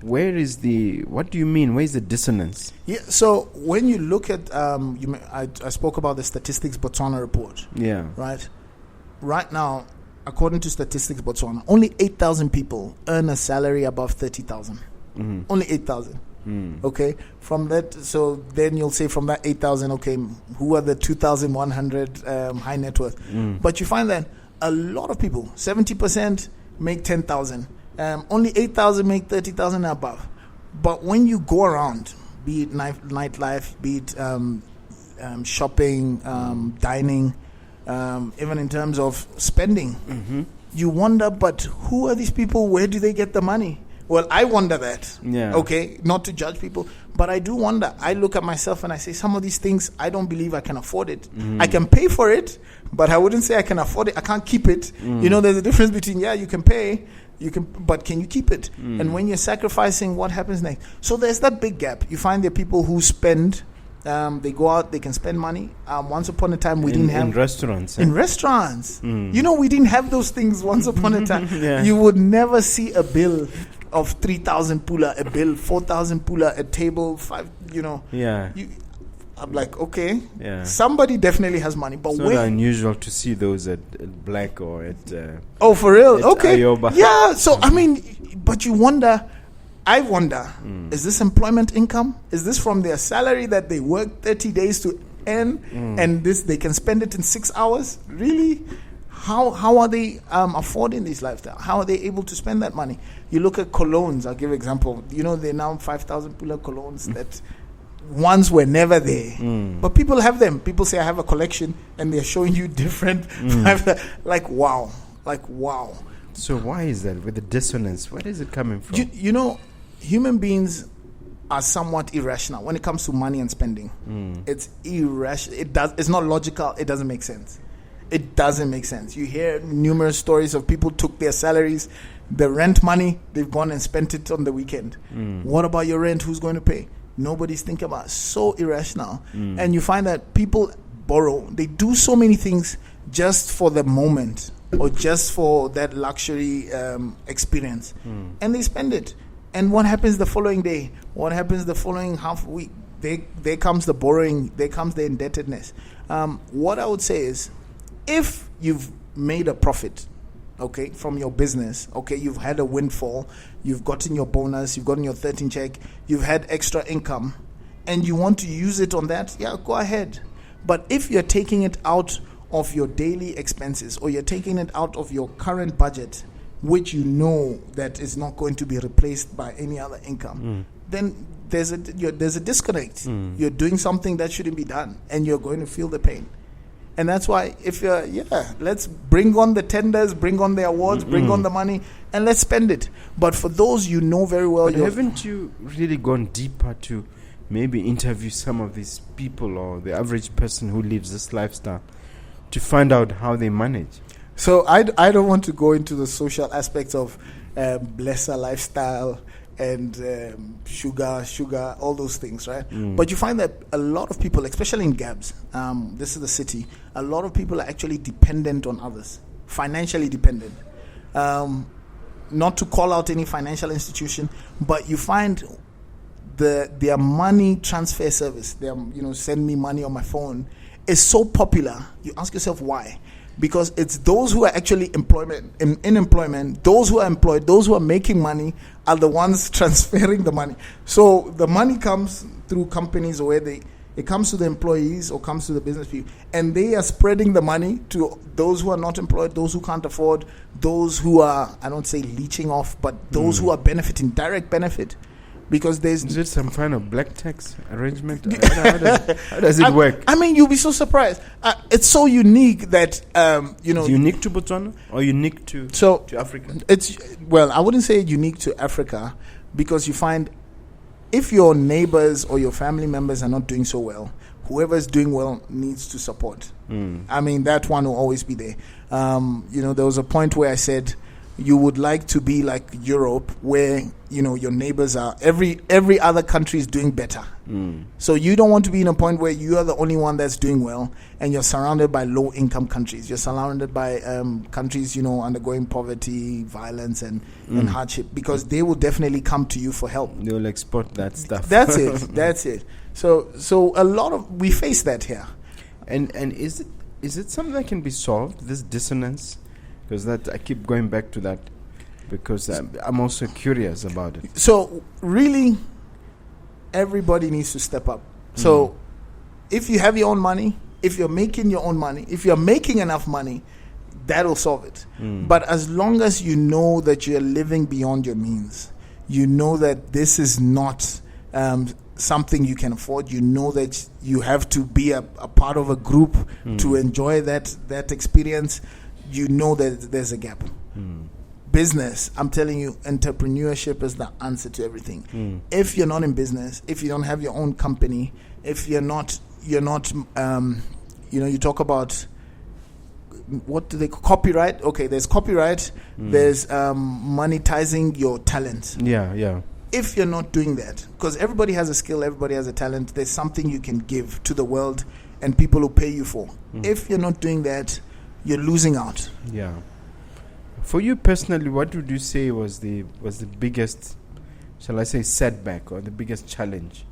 What do you mean? Where is the dissonance? Yeah, so when you look at, I spoke about the Statistics Botswana report. Yeah. Right now, according to Statistics Botswana, only 8,000 people earn a salary above 30,000. Only 8,000. Okay, from that, so then you'll say from that 8,000, okay, who are the 2,100 high net worth? But you find that a lot of people, 70% make 10,000. Only 8,000 make 30,000 and above. But when you go around, be it nightlife, be it shopping, dining, even in terms of spending, you wonder, but who are these people? Where do they get the money? Well, I wonder that. Yeah. Okay, not to judge people, but I do wonder. I look at myself and I say, some of these things, I don't believe I can afford it. I can pay for it, but I wouldn't say I can afford it. I can't keep it. There's a difference between, you can pay, but can you keep it? And when you're sacrificing, what happens next? So there's that big gap. You find there are people who spend, they go out, they can spend money. Once upon a time, we didn't have... In restaurants. In restaurants. We didn't have those things once upon a time. You would never see a bill of 3,000 pula, a bill, 4,000 pula, a table, 5, I'm like, okay, somebody definitely has money. But it's not unusual to see those at Black or at... oh, for real? Okay. Ayoba. Yeah, so, but you wonder... I wonder, is this employment income? Is this from their salary that they work 30 days to earn and they can spend it in 6 hours? Really? How are they affording these lifestyle? How are they able to spend that money? You look at colognes, I'll give an example. They're now 5,000 pula colognes that once were never there. But people have them. People say, I have a collection, and they're showing you different. Like, wow. So why is that with the dissonance? Where is it coming from? Human beings are somewhat irrational when it comes to money and spending. It's irrational. It's not logical. It doesn't make sense. It doesn't make sense. You hear numerous stories of people took their salaries, the rent money, they've gone and spent it on the weekend. What about your rent? Who's going to pay? Nobody's thinking about it. So irrational. And you find that people borrow. They do so many things just for the moment or just for that luxury experience. And they spend it. And what happens the following day? What happens the following half week? There comes the borrowing. There comes the indebtedness. What I would say is, if you've made a profit, okay, from your business, okay, you've had a windfall, you've gotten your bonus, you've gotten your 13 check, you've had extra income, and you want to use it on that, go ahead. But if you're taking it out of your daily expenses or you're taking it out of your current budget, which you know that is not going to be replaced by any other income, then there's a disconnect. You're doing something that shouldn't be done, and you're going to feel the pain. And that's why if you're, let's bring on the tenders, bring on the awards, bring on the money, and let's spend it. But for those very well... But haven't you really gone deeper to maybe interview some of these people or the average person who lives this lifestyle to find out how they manage. So I don't want to go into the social aspects of blesser lifestyle and sugar, all those things, right? But you find that a lot of people, especially in Gabs, this is the city, a lot of people are actually dependent on others, financially dependent. Not to call out any financial institution, but you find their money transfer service, their send me money on my phone, is so popular. You ask yourself why? Because it's those who are actually in employment, those who are employed, those who are making money are the ones transferring the money. So the money comes through companies where it comes to the employees or comes to the business people, and they are spreading the money to those who are not employed, those who can't afford, those who are, I don't say leeching off, but those who are benefiting, direct benefit. Because is it some kind of black tax arrangement? How does it work? I mean, you'll be so surprised. It's so unique that It's unique to Botswana or unique to Africa? I wouldn't say unique to Africa, because you find if your neighbors or your family members are not doing so well, whoever is doing well needs to support. I mean, that one will always be there. There was a point where I said, you would like to be like Europe, where your neighbors are every other country is doing better. So you don't want to be in a point where you are the only one that's doing well, and you're surrounded by low income countries. You're surrounded by countries undergoing poverty, violence, and hardship, because they will definitely come to you for help. They will export that stuff. That's it. So a lot of we face that here. And is it something that can be solved? This dissonance. Because I keep going back to that, because I'm also curious about it. So really, everybody needs to step up. So if you have your own money, if you're making your own money, if you're making enough money, that'll solve it. But as long as you know that you're living beyond your means, you know that this is not something you can afford, you know that you have to be a part of a group to enjoy that experience, you know that there's a gap. Business, I'm telling you, entrepreneurship is the answer to everything. If you're not in business, if you don't have your own company, if you're not, you talk about, what do they call copyright? Okay, there's copyright. There's monetizing your talent. Yeah. If you're not doing that, because everybody has a skill, everybody has a talent, there's something you can give to the world and people will pay you for. If you're not doing that, you're losing out. Yeah. For you personally, what would you say was the biggest, shall I say, setback or the biggest challenge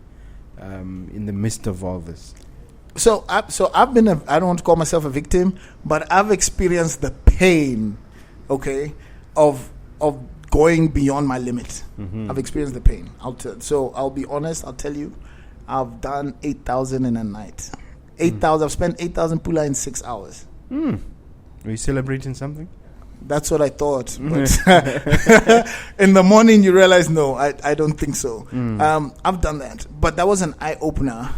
in the midst of all this? So I've been I don't want to call myself a victim, but I've experienced the pain, okay, of going beyond my limit. I've experienced the pain. I'll be honest. I'll tell you, I've done 8,000 in a night. 8,000. I've spent 8,000 pula in 6 hours. Were you celebrating something? That's what I thought. But in the morning, you realize, no, I don't think so. I've done that. But that was an eye-opener,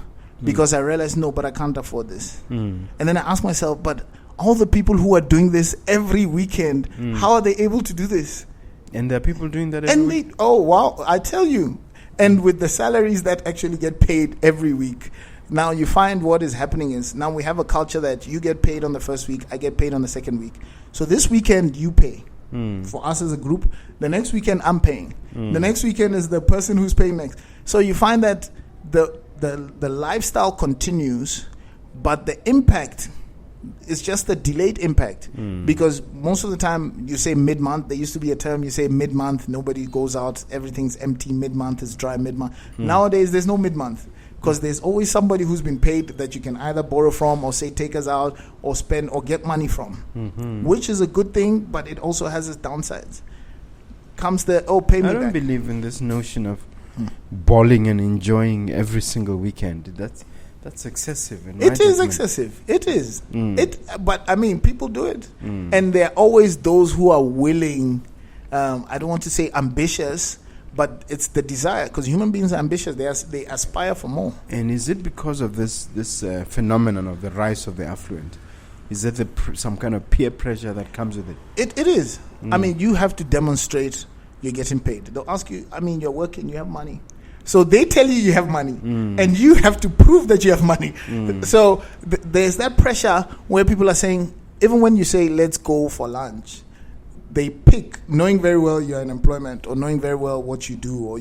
because I realized, no, but I can't afford this. And then I asked myself, but all the people who are doing this every weekend, how are they able to do this? And there are people doing that every week? Oh, wow, I tell you. And with the salaries that actually get paid every week. Now you find what is happening is, now we have a culture that you get paid on the first week, I get paid on the second week. So this weekend you pay for us as a group. The next weekend I'm paying. The next weekend is the person who's paying next. So you find that the lifestyle continues, but the impact is just a delayed impact. Because most of the time you say mid-month. There used to be a term, you say mid-month, nobody goes out, everything's empty, mid-month is dry, mid-month. Nowadays there's no mid-month. Because there's always somebody who's been paid that you can either borrow from or say take us out or spend or get money from, which is a good thing, but it also has its downsides. Comes the, pay me I don't back. believe in this notion of balling and enjoying every single weekend. That's excessive. It is excessive. It is. But I mean, people do it. And there are always those who are willing, I don't want to say ambitious, but it's the desire, because human beings are ambitious. They aspire for more. And is it because of this phenomenon of the rise of the affluent? Is that some kind of peer pressure that comes with it? It is. I mean, you have to demonstrate you're getting paid. They'll ask you, I mean, you're working, you have money. So they tell you have money, and you have to prove that you have money. So there's that pressure where people are saying, even when you say, let's go for lunch, they pick, knowing very well you're in employment, or knowing very well what you do, or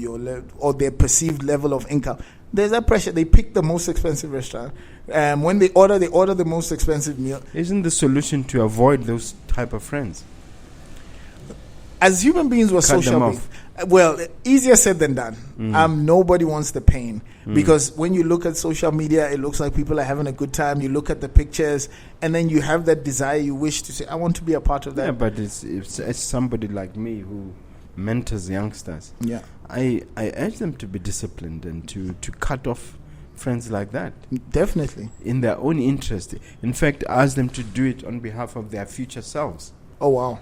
or their perceived level of income. There's that pressure. They pick the most expensive restaurant. When they order the most expensive meal. Isn't the solution to avoid those type of friends? As human beings, we're social beings. Well, easier said than done. Nobody wants the pain, because when you look at social media, it looks like people are having a good time. You look at the pictures, and then you have that desire. You wish to say, I want to be a part of that. Yeah, but it's somebody like me who mentors youngsters. Yeah, I urge them to be disciplined and to cut off friends like that. Definitely. In their own interest. In fact, ask them to do it on behalf of their future selves. Oh, wow.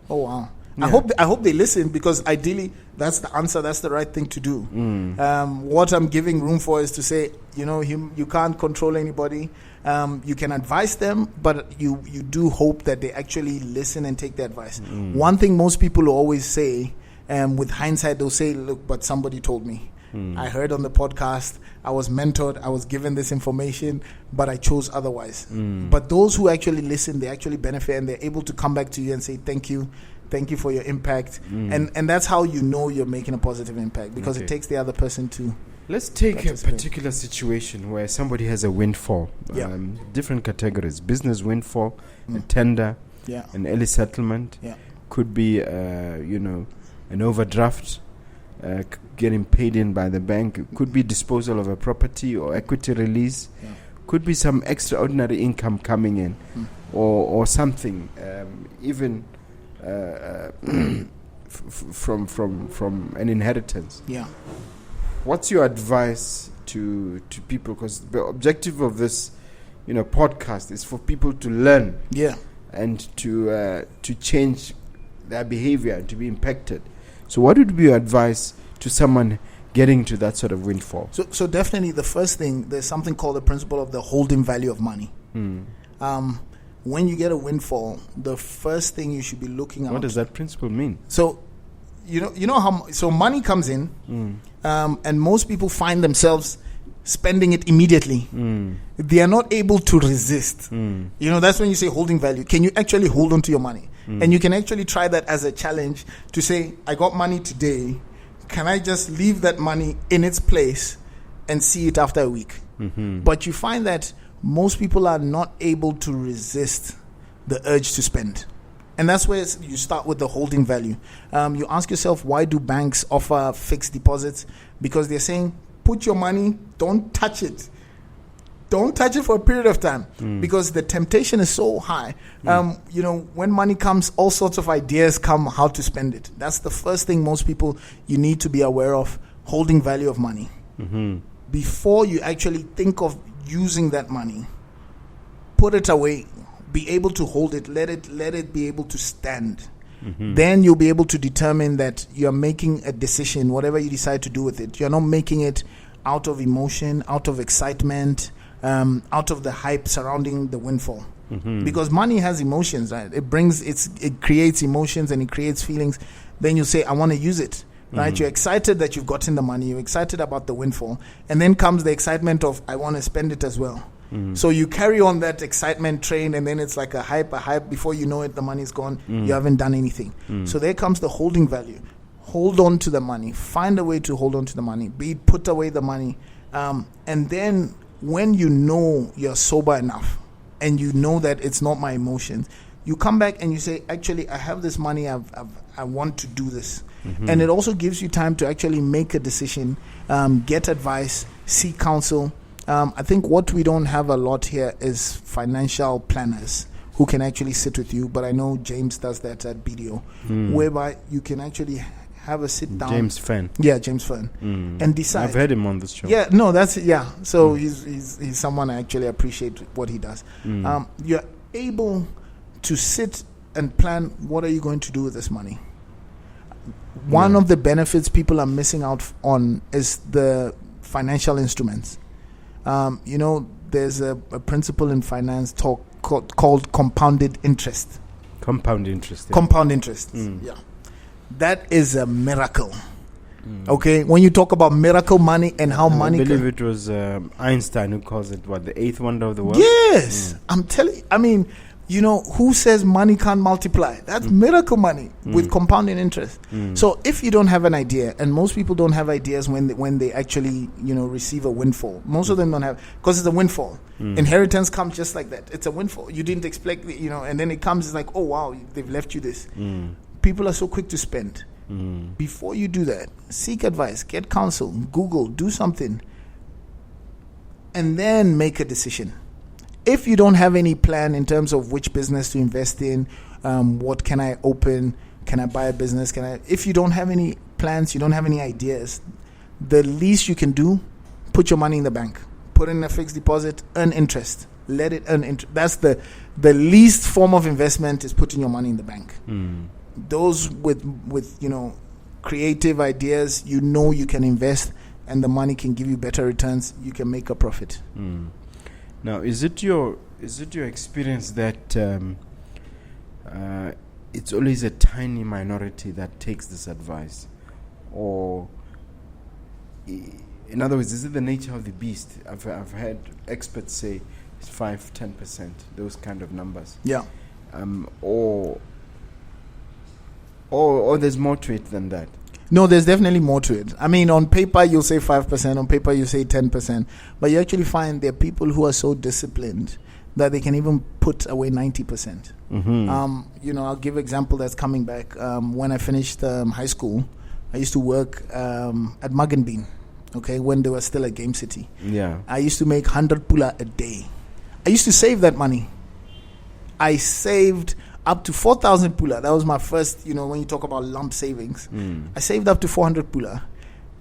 Oh, wow. Yeah. I hope they listen, because ideally that's the answer. That's the right thing to do. What I'm giving room for is to say, you can't control anybody. You can advise them, but you do hope that they actually listen and take the advice. One thing most people always say, with hindsight, they'll say, look, but somebody told me. I heard on the podcast, I was mentored, I was given this information, but I chose otherwise. But those who actually listen, they actually benefit, and they're able to come back to you and say, thank you for your impact. And that's how you know you're making a positive impact, because it takes the other person to. Let's take a particular situation where somebody has a windfall. Different categories: business windfall, a tender, an early settlement. Could be an overdraft, getting paid in by the bank. It could be disposal of a property or equity release. Could be some extraordinary income coming in, or something, even from an inheritance. What's your advice to people? Because the objective of this podcast is for people to learn and to change their behavior and to be impacted. So what would be your advice to someone getting to that sort of windfall? So definitely the first thing, there's something called the principle of the holding value of money. When you get a windfall, the first thing you should be looking at. What does that principle mean? So, so money comes in, and most people find themselves spending it immediately. They are not able to resist. That's when you say holding value. Can you actually hold on to your money? And you can actually try that as a challenge to say, I got money today. Can I just leave that money in its place and see it after a week? But you find that most people are not able to resist the urge to spend. And that's where you start with the holding value. You ask yourself, why do banks offer fixed deposits? Because they're saying, put your money, don't touch it. Don't touch it for a period of time, because the temptation is so high. When money comes, all sorts of ideas come how to spend it. That's the first thing most people you need to be aware of, holding value of money. Before you actually think of using that money, put it away, be able to hold it, let it be able to stand. Then you'll be able to determine that you're making a decision, whatever you decide to do with it. You're not making it out of emotion, out of excitement, out of the hype surrounding the windfall. Because money has emotions, right? It creates emotions and it creates feelings. Then you say, I want to use it. Right, you're excited that you've gotten the money. You're excited about the windfall, and then comes the excitement of I want to spend it as well. So you carry on that excitement train, and then it's like a hype. Before you know it, the money's gone. You haven't done anything. So there comes the holding value. Hold on to the money. Find a way to hold on to the money. Put away the money, and then when you know you're sober enough, and you know that it's not my emotions, you come back and you say, actually, I have this money. I want to do this. And it also gives you time to actually make a decision, get advice, seek counsel. I think what we don't have a lot here is financial planners who can actually sit with you. But I know James does that at BDO, whereby you can actually have a sit down. James Fern. Yeah, James Fern. And decide. I've heard him on this show. Yeah, no, So he's someone I actually appreciate what he does. You're able to sit and plan, what are you going to do with this money? One of the benefits people are missing out on is the financial instruments. There's a principle in finance called compounded interest. Compound interest. Yeah. Compound interest. Yeah. That is a miracle. Okay, when you talk about miracle money and how money I believe it was Einstein who calls it the eighth wonder of the world. Yes, I'm telling you. I mean, who says money can't multiply? That's miracle money with compounding interest. So if you don't have an idea, and most people don't have ideas when they actually receive a windfall. Most of them don't have, because it's a windfall. Inheritance comes just like that. It's a windfall. You didn't expect, and then it comes. It's like, oh wow, they've left you this. People are so quick to spend. Before you do that, seek advice, get counsel, Google, do something, and then make a decision. If you don't have any plan in terms of which business to invest in, what can I open, can I buy a business, if you don't have any plans, you don't have any ideas, the least you can do, put your money in the bank, put in a fixed deposit, earn interest, let it earn interest. That's the least form of investment, is putting your money in the bank. Those with creative ideas, you can invest, and the money can give you better returns. You can make a profit. Now, is it your experience that it's always a tiny minority that takes this advice, or in other words, is it the nature of the beast? I've heard experts say it's 5-10%, those kind of numbers. Yeah. Or there's more to it than that. No, there's definitely more to it. I mean, on paper, you'll say 5%. On paper, you say 10%. But you actually find there are people who are so disciplined that they can even put away 90%. I'll give an example that's coming back. When I finished high school, I used to work at Mug and Bean, when they were still at Game City. Yeah. I used to make 100 pula a day. I used to save that money. I saved up to 4,000 pula. That was my first, when you talk about lump savings. I saved up to 400 pula.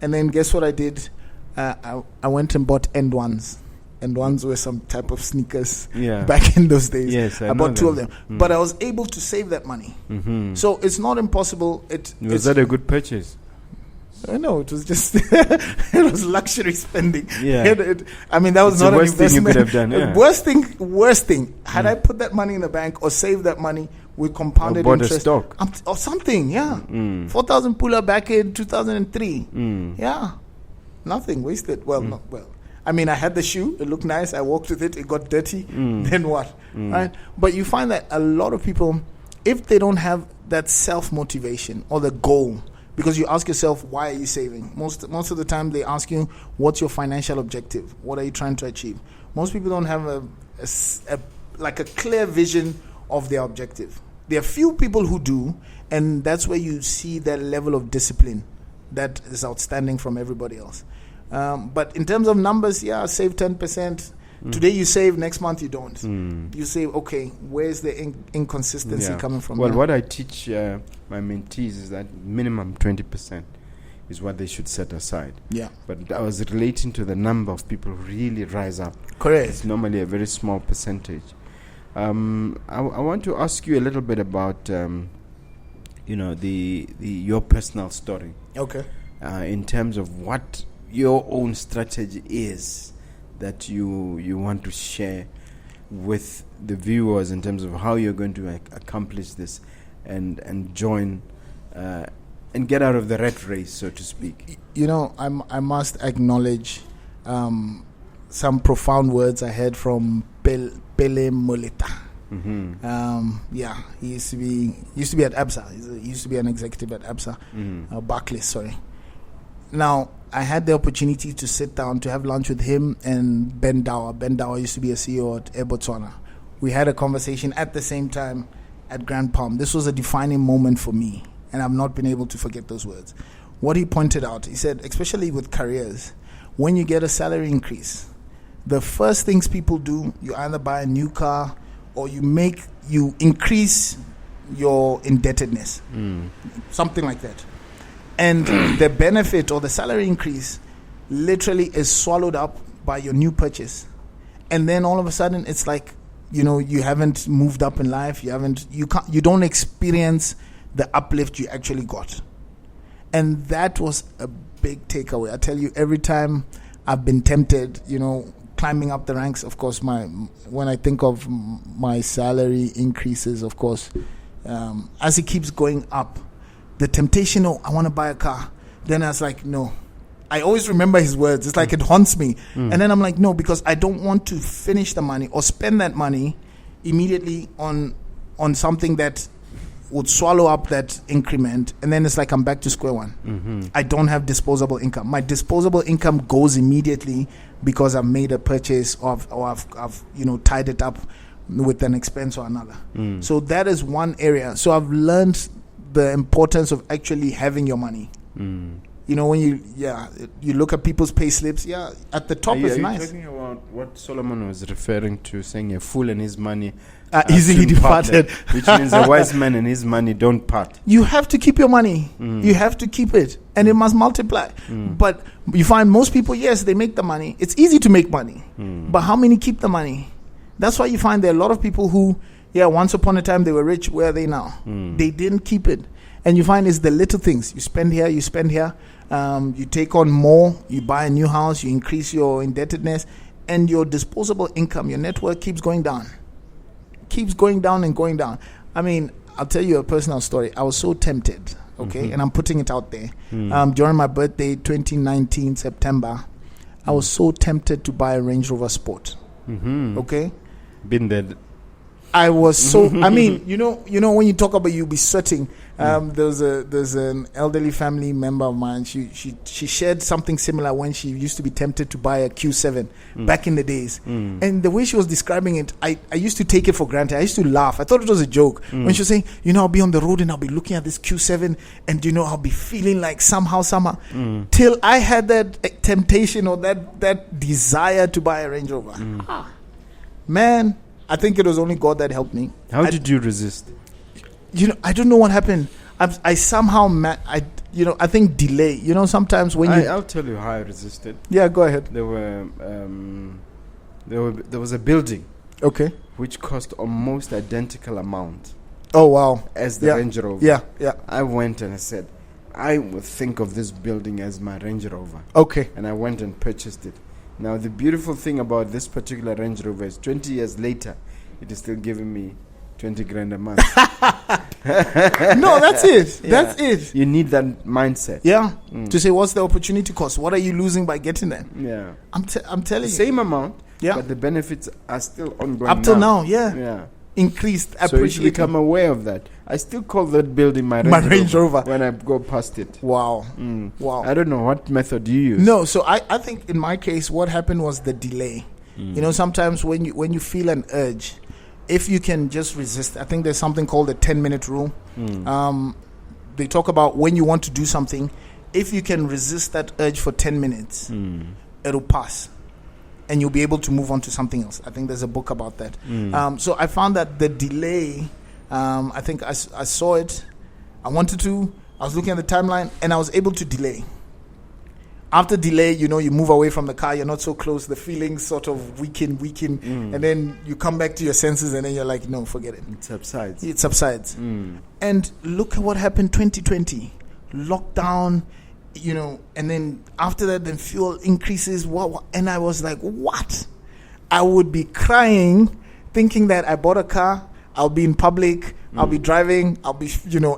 And then guess what I did? I went and bought end ones. End ones were some type of sneakers back in those days. Yes, I bought 2 of them. But I was able to save that money. So it's not impossible. Was that a good purchase? No, it was just it was luxury spending. Yeah. That was not an investment. Worst thing you could have done. Yeah. Worst thing. Had I put that money in the bank or saved that money with compounded interest, a stock or something, 4,000 pula back in 2003. Yeah, nothing wasted. Well, not well. I had the shoe. It looked nice. I walked with it. It got dirty. Then what? Right? But you find that a lot of people, if they don't have that self-motivation or the goal, because you ask yourself, why are you saving? Most of the time they ask you, what's your financial objective? What are you trying to achieve? Most people don't have a clear vision of their objective. There are few people who do, and that's where you see that level of discipline that is outstanding from everybody else. But in terms of numbers, save 10%. Today you save, next month you don't. You say, okay, where's the inconsistency coming from? Well, what I teach my mentees is that minimum 20% is what they should set aside. Yeah. But I was relating to the number of people who really rise up. Correct. It's normally a very small percentage. I want to ask you a little bit about, your personal story. Okay. In terms of what your own strategy is that you want to share with the viewers in terms of how you're going to accomplish this and join and get out of the rat race, so to speak. I must acknowledge some profound words I heard from Pele Moleta. He used to be at ABSA. He used to be an executive at ABSA, Barclays, sorry. Now, I had the opportunity to sit down to have lunch with him and Ben Dower. Ben Dower used to be a CEO at Air Botswana. We had a conversation at the same time at Grand Palm. This was a defining moment for me, and I've not been able to forget those words. What he pointed out, he said, especially with careers, when you get a salary increase, the first things people do, you either buy a new car or you increase your indebtedness, something like that. And the benefit or the salary increase literally is swallowed up by your new purchase. And then all of a sudden it's like, you haven't moved up in life. You don't experience the uplift you actually got. And that was a big takeaway. I tell you, every time I've been tempted, climbing up the ranks, of course, when I think of my salary increases, of course, as it keeps going up, the temptation, I want to buy a car. Then I was like, no. I always remember his words. It's like it haunts me. And then I'm like, no, because I don't want to finish the money or spend that money immediately on something that would swallow up that increment, and then it's like I'm back to square one. I don't have disposable income. My disposable income goes immediately because I've made a purchase or I've tied it up with an expense or another. So that is one area. So I've learned the importance of actually having your money. When you look at people's pay slips, at the top is nice. Are you talking about what Solomon was referring to, saying a fool and his money easily departed, which means a wise man and his money don't part. You have to keep your money. You have to keep it, and it must multiply. But you find most people, yes, they make the money. It's easy to make money, but how many keep the money? That's why you find there are a lot of people who, once upon a time they were rich. Where are they now? They didn't keep it. And you find it's the little things. You spend here, you spend here. You take on more. You buy a new house. You increase your indebtedness. And your disposable income, your net worth keeps going down. Keeps going down and going down. I mean, I'll tell you a personal story. I was so tempted, okay? And I'm putting it out there. During my birthday, 2019, September, I was so tempted to buy a Range Rover Sport. Okay? Been there. I was so. I mean, when you talk about you'll be sweating. There's an elderly family member of mine. She shared something similar when she used to be tempted to buy a Q7 back in the days. And the way she was describing it, I used to take it for granted. I used to laugh. I thought it was a joke when she was saying, I'll be on the road and I'll be looking at this Q7 and I'll be feeling like somehow till I had that temptation or that desire to buy a Range Rover. Man. I think it was only God that helped me. How did you resist? I don't know what happened. I somehow, I think delay. Sometimes when I'll tell you how I resisted. Yeah, go ahead. There was a building. Okay. Which cost almost identical amount. Oh, wow. As the Range Rover. Yeah. I went and I said, I would think of this building as my Range Rover. Okay. And I went and purchased it. Now, the beautiful thing about this particular Range Rover is 20 years later, it is still giving me 20 grand a month. No, that's it. Yeah. That's it. You need that mindset. Yeah. To say, what's the opportunity cost? What are you losing by getting that? Yeah. I'm telling you. Same amount, yeah, but the benefits are still ongoing up till now. Yeah. Increased. So you should become aware of that. I still call that building my Range Rover when I go past it. Wow. Wow. I don't know what method you use. No, so I think in my case what happened was the delay. Sometimes when you feel an urge, if you can just resist, I think there's something called the 10-minute rule. They talk about when you want to do something, if you can resist that urge for 10 minutes, it'll pass. And you'll be able to move on to something else. I think there's a book about that. So I found that the delay, I think I saw it. I was looking at the timeline, and I was able to delay. After delay, you move away from the car. You're not so close. The feelings sort of weaken. And then you come back to your senses, and then you're like, no, forget it. It subsides. And look at what happened 2020. Lockdown. And then after that, then fuel increases. What? And I was like, what? I would be crying, thinking that I bought a car. I'll be in public. I'll be driving. I'll be,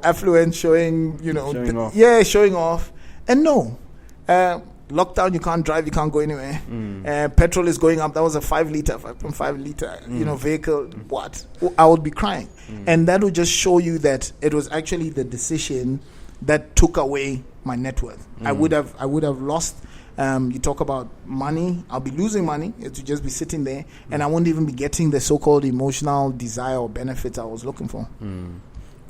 affluent, showing, showing off. Yeah, showing off. And no, lockdown. You can't drive. You can't go anywhere. Petrol is going up. That was a 5.5 liter, vehicle. What? I would be crying, and that would just show you that it was actually the decision that took away my net worth. I would have lost. You talk about money. I'll be losing money. It would just be sitting there, and I won't even be getting the so-called emotional desire or benefits I was looking for.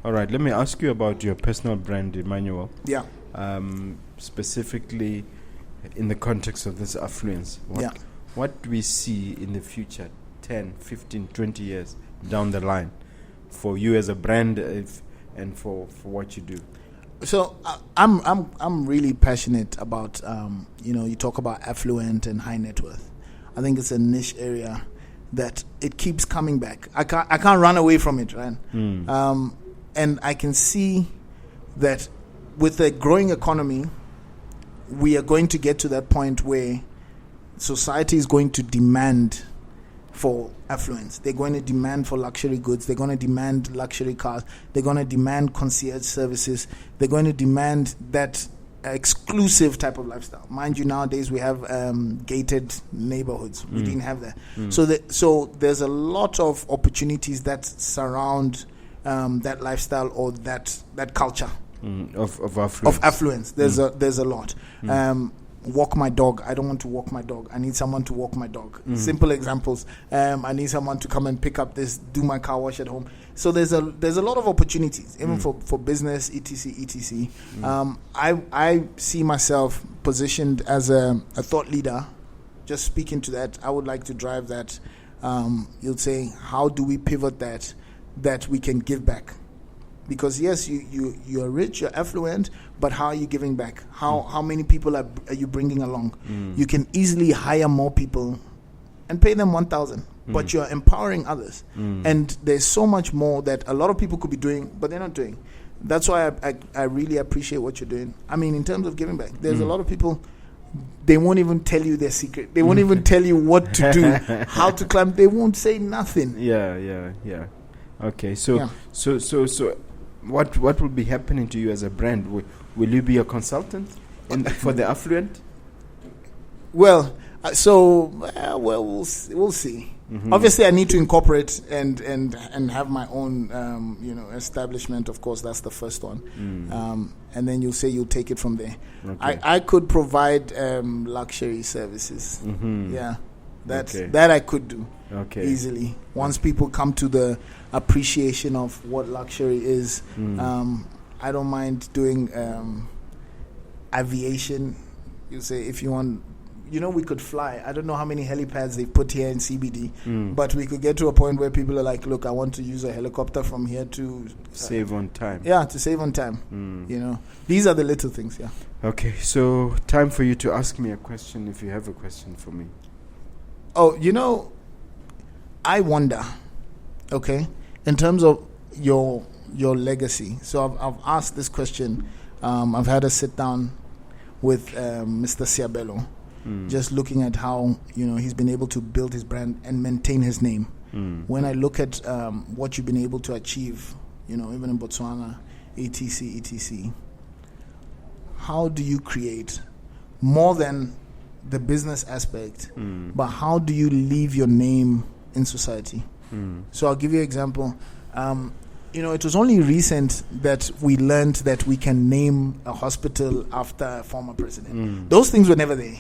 All right. Let me ask you about your personal brand, Emmanuel. Yeah. Specifically, in the context of this affluence. What do we see in the future, 10, 15, 20 years down the line, for you as a brand, and for what you do? So I'm really passionate about you talk about affluent and high net worth. I think it's a niche area that it keeps coming back. I can't run away from it, right? And I can see that with a growing economy, we are going to get to that point where society is going to demand for affluence. They're going to demand for luxury goods. They're going to demand luxury cars. They're going to demand concierge services. They're going to demand that exclusive type of lifestyle. Mind you, nowadays we have gated neighborhoods. We didn't have that. So there's a lot of opportunities that surround that lifestyle or that culture of affluence. Of affluence. There's a lot. Walk my dog. I don't want to walk my dog. I need someone to walk my dog. Simple examples. I need someone to come and pick up this, do my car wash at home. So there's a lot of opportunities, even for business, etc. I see myself positioned as a thought leader. Just speaking to that, I would like to drive that. You'll say, how do we pivot that we can give back? Because yes, you're rich, you're affluent, but how are you giving back? How many people are you bringing along? You can easily hire more people and pay them 1,000, but you're empowering others. And there's so much more that a lot of people could be doing, but they're not doing. That's why I really appreciate what you're doing. I mean, in terms of giving back, there's a lot of people, they won't even tell you their secret. They won't even tell you what to do, how to climb. They won't say nothing. Yeah. Okay, so what will be happening to you as a brand? Will you be a consultant for the Affluent? Well, we'll see. Obviously, I need to incorporate and have my own establishment. Of course, that's the first one, and then you'll take it from there. Okay. I could provide luxury services. Yeah, that I could do easily. Once people come to the appreciation of what luxury is, I don't mind doing aviation. You say if you want. We could fly. I don't know how many helipads they've put here in CBD, but we could get to a point where people are like, look, I want to use a helicopter from here to... save on time. Yeah, to save on time. These are the little things, yeah. Okay, so time for you to ask me a question if you have a question for me. Oh, I wonder, okay, in terms of your legacy. So I've asked this question. I've had a sit down with Mr. Siabelo. Just looking at how he's been able to build his brand and maintain his name. When I look at what you've been able to achieve, even in Botswana, etc. How do you create more than the business aspect, but how do you leave your name in society? So I'll give you an example. It was only recent that we learned that we can name a hospital after a former president. Those things were never there.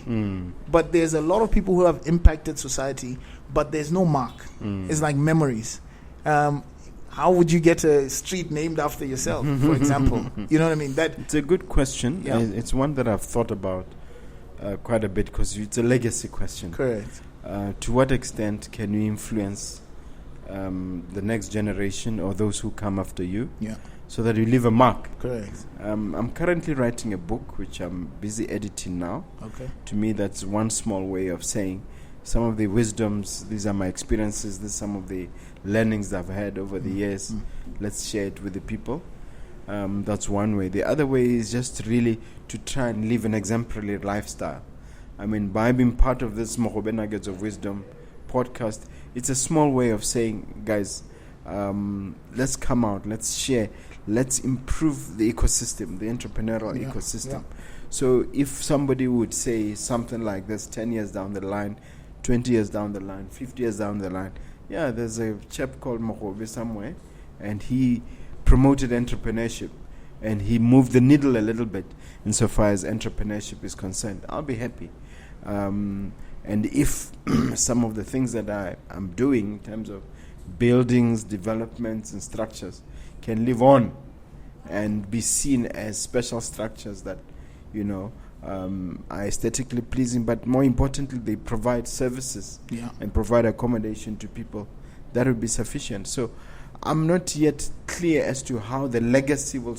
But there's a lot of people who have impacted society, but there's no mark. It's like memories. How would you get a street named after yourself, for example? You know what I mean? It's a good question. Yeah. It's one that I've thought about quite a bit because it's a legacy question. Correct. To what extent can you influence the next generation or those who come after you, so that you leave a mark? Correct. I'm currently writing a book which I'm busy editing now. Okay. To me, that's one small way of saying some of the wisdoms. These are my experiences. These are some of the learnings that I've had over the years. Let's share it with the people. That's one way. The other way is just really to try and live an exemplary lifestyle. I mean, by being part of this Mogobe Nuggets of Wisdom podcast, it's a small way of saying, guys, let's come out, let's share, let's improve the ecosystem, the entrepreneurial ecosystem. So if somebody would say something like this 10 years down the line, 20 years down the line, 50 years down the line, there's a chap called Mogobe somewhere, and he promoted entrepreneurship, and he moved the needle a little bit insofar as entrepreneurship is concerned, I'll be happy. And if some of the things that I'm doing in terms of buildings, developments, and structures can live on and be seen as special structures that, are aesthetically pleasing, but more importantly, they provide services and provide accommodation to people, that would be sufficient. So I'm not yet clear as to how the legacy will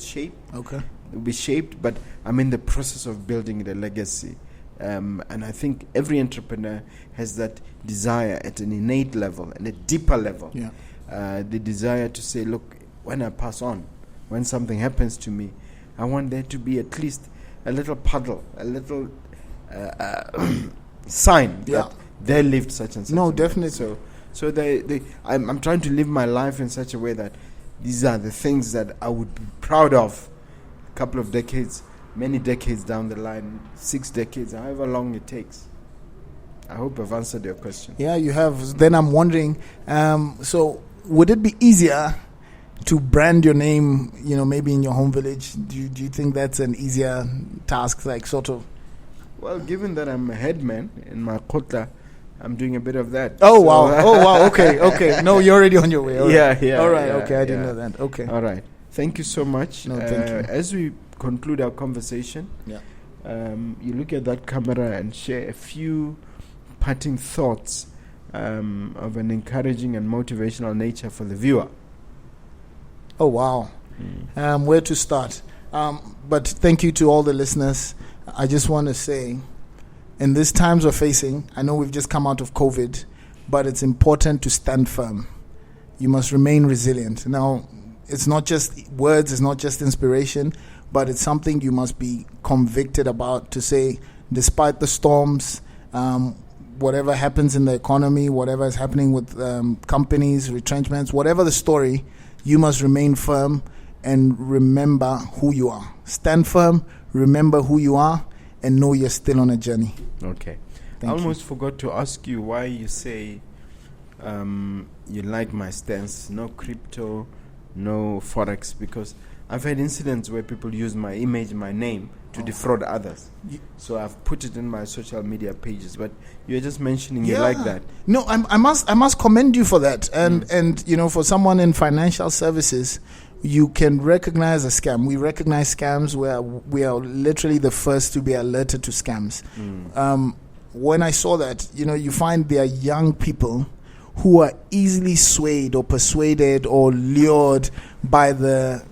be shaped, but I'm in the process of building the legacy. And I think every entrepreneur has that desire at an innate level and a deeper level. The desire to say, look, when I pass on, when something happens to me, I want there to be at least a little puddle, a little sign that they lived such and such. No, definitely. So I'm trying to live my life in such a way that these are the things that I would be proud of a couple of decades many decades down the line, 6 decades, however long it takes. I hope I've answered your question. Yeah, you have. Then I'm wondering, so would it be easier to brand your name, maybe in your home village? Do you think that's an easier task, like sort of? Well, given that I'm a headman in my kotla, I'm doing a bit of that. Oh, wow. Okay. No, you're already on your way. All right. Yeah. All right, okay, I didn't know that. Okay. All right. Thank you so much. No, thank you. As we conclude our conversation, you look at that camera and share a few parting thoughts of an encouraging and motivational nature for the viewer. Oh, wow. Where to start? But thank you to all the listeners. I just want to say, in these times we're facing, I know we've just come out of COVID, but it's important to stand firm. You must remain resilient. Now, it's not just words, it's not just inspiration, but it's something you must be convicted about, to say, despite the storms, whatever happens in the economy, whatever is happening with companies, retrenchments, whatever the story, you must remain firm and remember who you are. Stand firm, remember who you are, and know you're still on a journey. Okay. I almost forgot to ask you why you say you like my stance, no crypto, no forex, because I've had incidents where people use my image, my name, to defraud others. So I've put it in my social media pages, but you're just mentioning you like that. No, I must commend you for that. And for someone in financial services, you can recognize a scam. We recognize scams where we are literally the first to be alerted to scams. When I saw that, you find there are young people who are easily swayed or persuaded or lured by the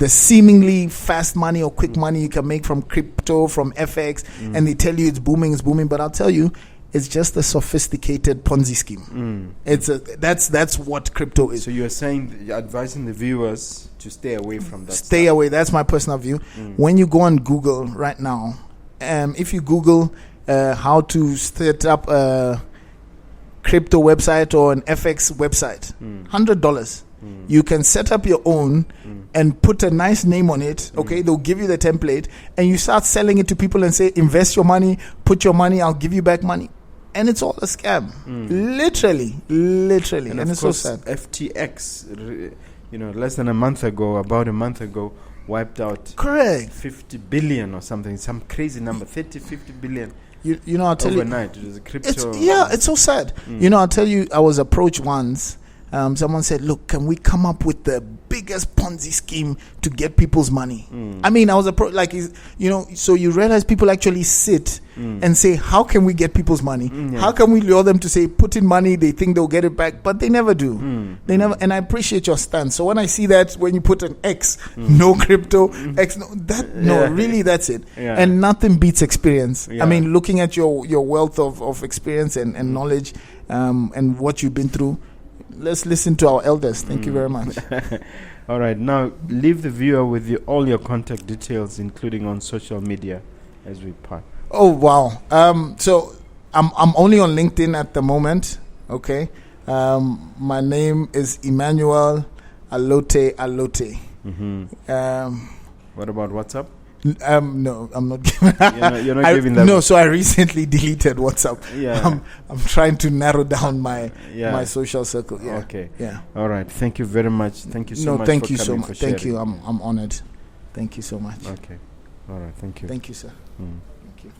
seemingly fast money or quick money you can make from crypto, from FX, and they tell you it's booming. But I'll tell you, it's just a sophisticated Ponzi scheme. That's what crypto is. So you're saying, you're advising the viewers to stay away from that. Stay away. That's my personal view. When you go on Google right now, if you Google how to set up a crypto website or an FX website, $100. You can set up your own and put a nice name on it. Okay, they'll give you the template, and you start selling it to people and say, invest your money, put your money, I'll give you back money. And it's all a scam. Literally. And it's course, so sad. FTX, less than about a month ago, wiped out Correct. 50 billion or something, some crazy number, 50 billion. I'll tell overnight. It was a crypto. It's so sad. I'll tell you, I was approached once. Someone said, look, can we come up with the biggest Ponzi scheme to get people's money? I mean, I was approached, so you realize people actually sit and say, how can we get people's money? How can we lure them to say, put in money, they think they'll get it back, but they never do. They never. And I appreciate your stance. So when I see that, when you put an X, no crypto, X, really, that's it. Yeah. And nothing beats experience. Yeah. I mean, looking at your wealth of experience and knowledge and what you've been through, let's listen to our elders. Thank you very much. All right. Now, leave the viewer with all your contact details, including on social media, as we part. Oh, wow. So I'm only on LinkedIn at the moment. Okay. My name is Emmanuel Allotei Allotey. What about WhatsApp? No, I'm not giving. You're not giving that. No, so I recently deleted WhatsApp. Yeah. I'm trying to narrow down my social circle. Yeah. Okay. Yeah. All right. Thank you very much. Thank you so much. No, thank for you so coming, much. for Thank sharing. you. I'm honored. Thank you so much. Okay. All right. Thank you. Thank you, sir. Mm. Thank you.